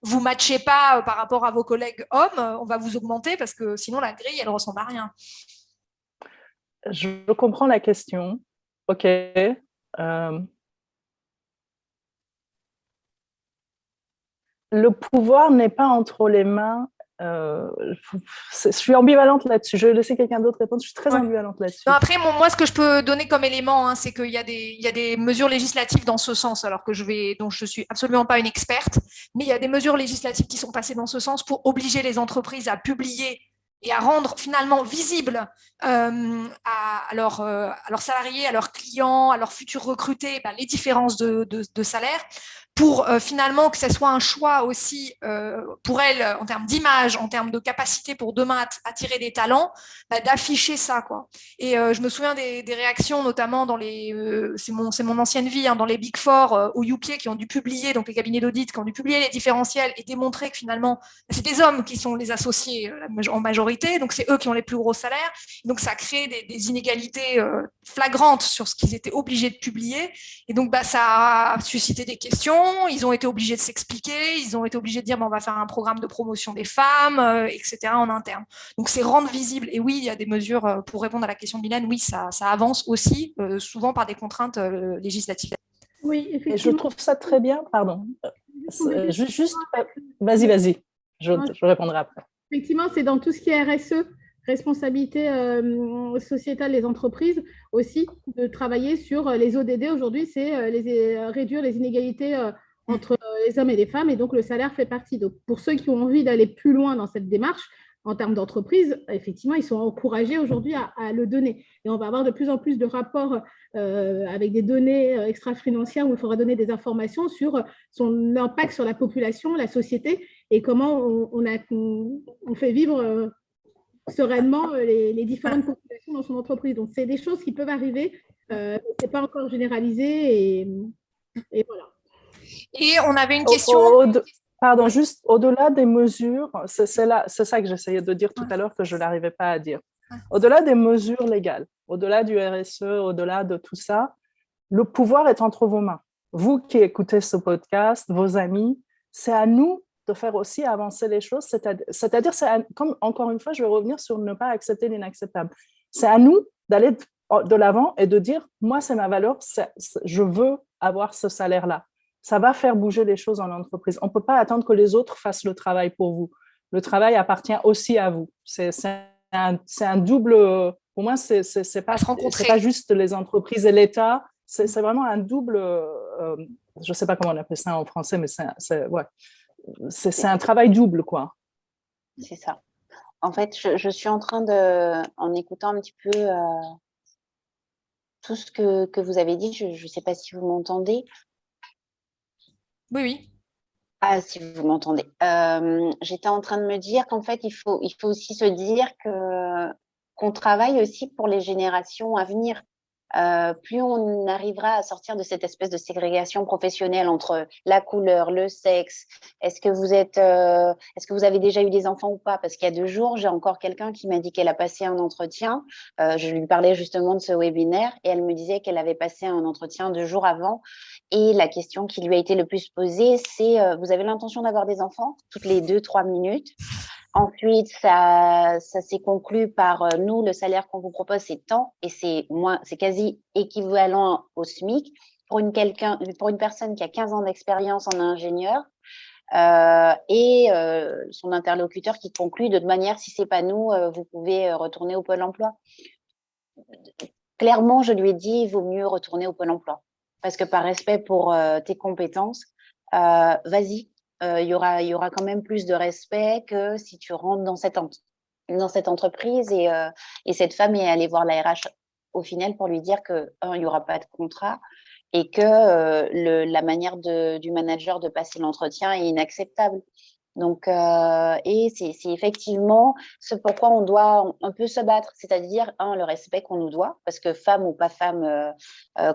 vous ne matchez pas par rapport à vos collègues hommes, on va vous augmenter parce que sinon la grille, elle ne ressemble à rien.
Je comprends la question. OK. Le pouvoir n'est pas entre les mains. Je suis ambivalente là-dessus. Je vais laisser quelqu'un d'autre répondre. Je suis très ambivalente là-dessus.
Non, après, moi, ce que je peux donner comme élément, c'est qu'il y a des mesures législatives dans ce sens, alors que dont je suis absolument pas une experte, mais il y a des mesures législatives qui sont passées dans ce sens pour obliger les entreprises à publier et à rendre finalement visible à leurs salariés, à leurs clients, à leurs futurs recrutés, les différences de salaire, pour finalement que ce soit un choix aussi pour elles en termes d'image, en termes de capacité pour demain attirer des talents, d'afficher ça, quoi. Et je me souviens des réactions, notamment dans c'est mon ancienne vie, dans les Big Four au UK qui ont dû publier, donc les cabinets d'audit qui ont dû publier les différentiels et démontrer que finalement, c'est des hommes qui sont les associés en majorité, donc c'est eux qui ont les plus gros salaires. Donc ça crée des inégalités flagrantes sur ce qu'ils étaient obligés de publier. Et donc ça a suscité des questions. Ils ont été obligés de s'expliquer. Ils ont été obligés de dire on va faire un programme de promotion des femmes, etc. en interne. Donc c'est rendre visible. Et oui, il y a des mesures pour répondre à la question de Mylène. Oui, ça avance aussi, souvent par des contraintes législatives.
Oui, effectivement.
Et je trouve ça très bien. Pardon. Juste, vas-y. Je répondrai après.
Effectivement, c'est dans tout ce qui est RSE, responsabilité sociétale des entreprises aussi, de travailler sur les ODD. Aujourd'hui, c'est réduire les inégalités entre les hommes et les femmes, et donc le salaire fait partie. Donc, pour ceux qui ont envie d'aller plus loin dans cette démarche, en termes d'entreprise, effectivement, ils sont encouragés aujourd'hui à le donner. Et on va avoir de plus en plus de rapports avec des données extra-financières où il faudra donner des informations sur son impact sur la population, la société, et comment on fait vivre sereinement les différentes populations dans son entreprise. Donc, c'est des choses qui peuvent arriver, ce n'est pas encore généralisé, et voilà.
Et on avait une question…
Pardon, juste au-delà des mesures, c'est ça que j'essayais de dire tout à l'heure que je n'arrivais pas à dire. Au-delà des mesures légales, au-delà du RSE, au-delà de tout ça, le pouvoir est entre vos mains. Vous qui écoutez ce podcast, vos amis, c'est à nous de faire aussi avancer les choses. C'est-à-dire, comme encore une fois, je vais revenir sur ne pas accepter l'inacceptable. C'est à nous d'aller de l'avant et de dire, moi, c'est ma valeur, je veux avoir ce salaire-là. Ça va faire bouger les choses en entreprise. On ne peut pas attendre que les autres fassent le travail pour vous. Le travail appartient aussi à vous. C'est un double… Pour moi, ce n'est pas juste les entreprises et l'État. C'est vraiment un double… je ne sais pas comment on appelle ça en français, mais c'est un travail double, quoi.
C'est ça. En fait, je suis en train en écoutant un petit peu tout ce que vous avez dit, je ne sais pas si vous m'entendez.
Oui.
Ah, si vous m'entendez. J'étais en train de me dire qu'en fait, il faut aussi se dire qu'on travaille aussi pour les générations à venir. Plus on arrivera à sortir de cette espèce de ségrégation professionnelle entre la couleur, le sexe, est-ce que vous avez déjà eu des enfants ou pas? Parce qu'il y a 2 jours, j'ai encore quelqu'un qui m'a dit qu'elle a passé un entretien. Je lui parlais justement de ce webinaire et elle me disait qu'elle avait passé un entretien 2 jours avant. Et la question qui lui a été le plus posée, c'est vous avez l'intention d'avoir des enfants? Toutes les 2-3 minutes. Ensuite, ça s'est conclu par nous, le salaire qu'on vous propose, c'est tant, et c'est quasi équivalent au SMIC pour une personne qui a 15 ans d'expérience en ingénieur et son interlocuteur qui conclut de toute manière, si c'est pas nous, vous pouvez retourner au Pôle emploi. Clairement, je lui ai dit, il vaut mieux retourner au Pôle emploi parce que par respect pour tes compétences, vas-y. Il y aura quand même plus de respect que si tu rentres dans cette entreprise et cette femme est allée voir la RH au final pour lui dire que, il n'y aura pas de contrat et que la manière du manager de passer l'entretien est inacceptable. Donc, et c'est effectivement ce pourquoi on doit un peu se battre, c'est-à-dire, le respect qu'on nous doit, parce que femme ou pas femme,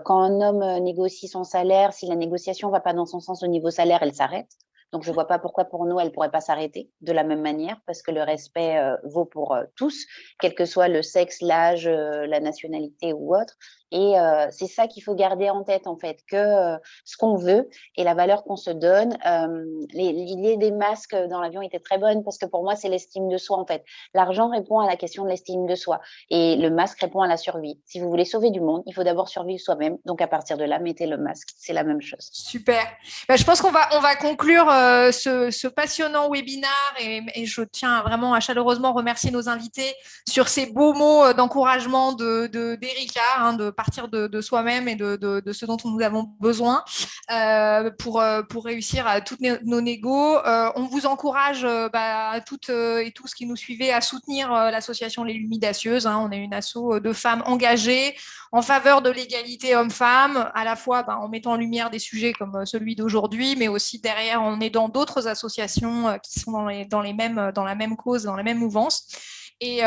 quand un homme négocie son salaire, si la négociation ne va pas dans son sens au niveau salaire, elle s'arrête. Donc, je ne vois pas pourquoi pour nous, elle ne pourrait pas s'arrêter de la même manière, parce que le respect vaut pour tous, quel que soit le sexe, l'âge, la nationalité ou autre. Et c'est ça qu'il faut garder en tête, en fait, que ce qu'on veut et la valeur qu'on se donne. L'idée des masques dans l'avion était très bonne parce que pour moi, c'est l'estime de soi, en fait. L'argent répond à la question de l'estime de soi et le masque répond à la survie. Si vous voulez sauver du monde, il faut d'abord survivre soi-même. Donc, à partir de là, mettez le masque. C'est la même chose.
Super. Je pense qu'on va conclure ce passionnant webinaire et je tiens vraiment à chaleureusement remercier nos invités sur ces beaux mots d'encouragement d'Erika, de partir de soi-même et de ce dont nous avons besoin pour réussir à toutes nos négos. On vous encourage à toutes et tous qui nous suivez à soutenir l'association Les Lumidacieuses. On est une asso de femmes engagées en faveur de l'égalité homme-femme, à la fois en mettant en lumière des sujets comme celui d'aujourd'hui, mais aussi derrière en aidant d'autres associations qui sont dans la même cause, dans la même mouvance. Et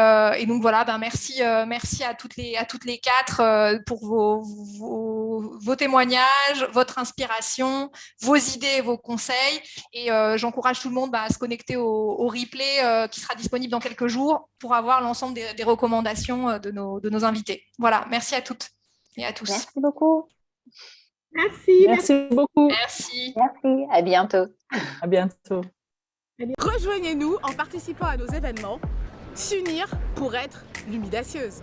donc voilà, merci à toutes les quatre pour vos témoignages, votre inspiration, vos idées et vos conseils. Et j'encourage tout le monde à se connecter au replay qui sera disponible dans quelques jours pour avoir l'ensemble des recommandations de nos invités. Voilà, merci à toutes et à tous.
Merci beaucoup.
Merci beaucoup.
Merci.
Merci, à bientôt.
À bientôt.
Rejoignez-nous en participant à nos événements. S'unir pour être lumidacieuse.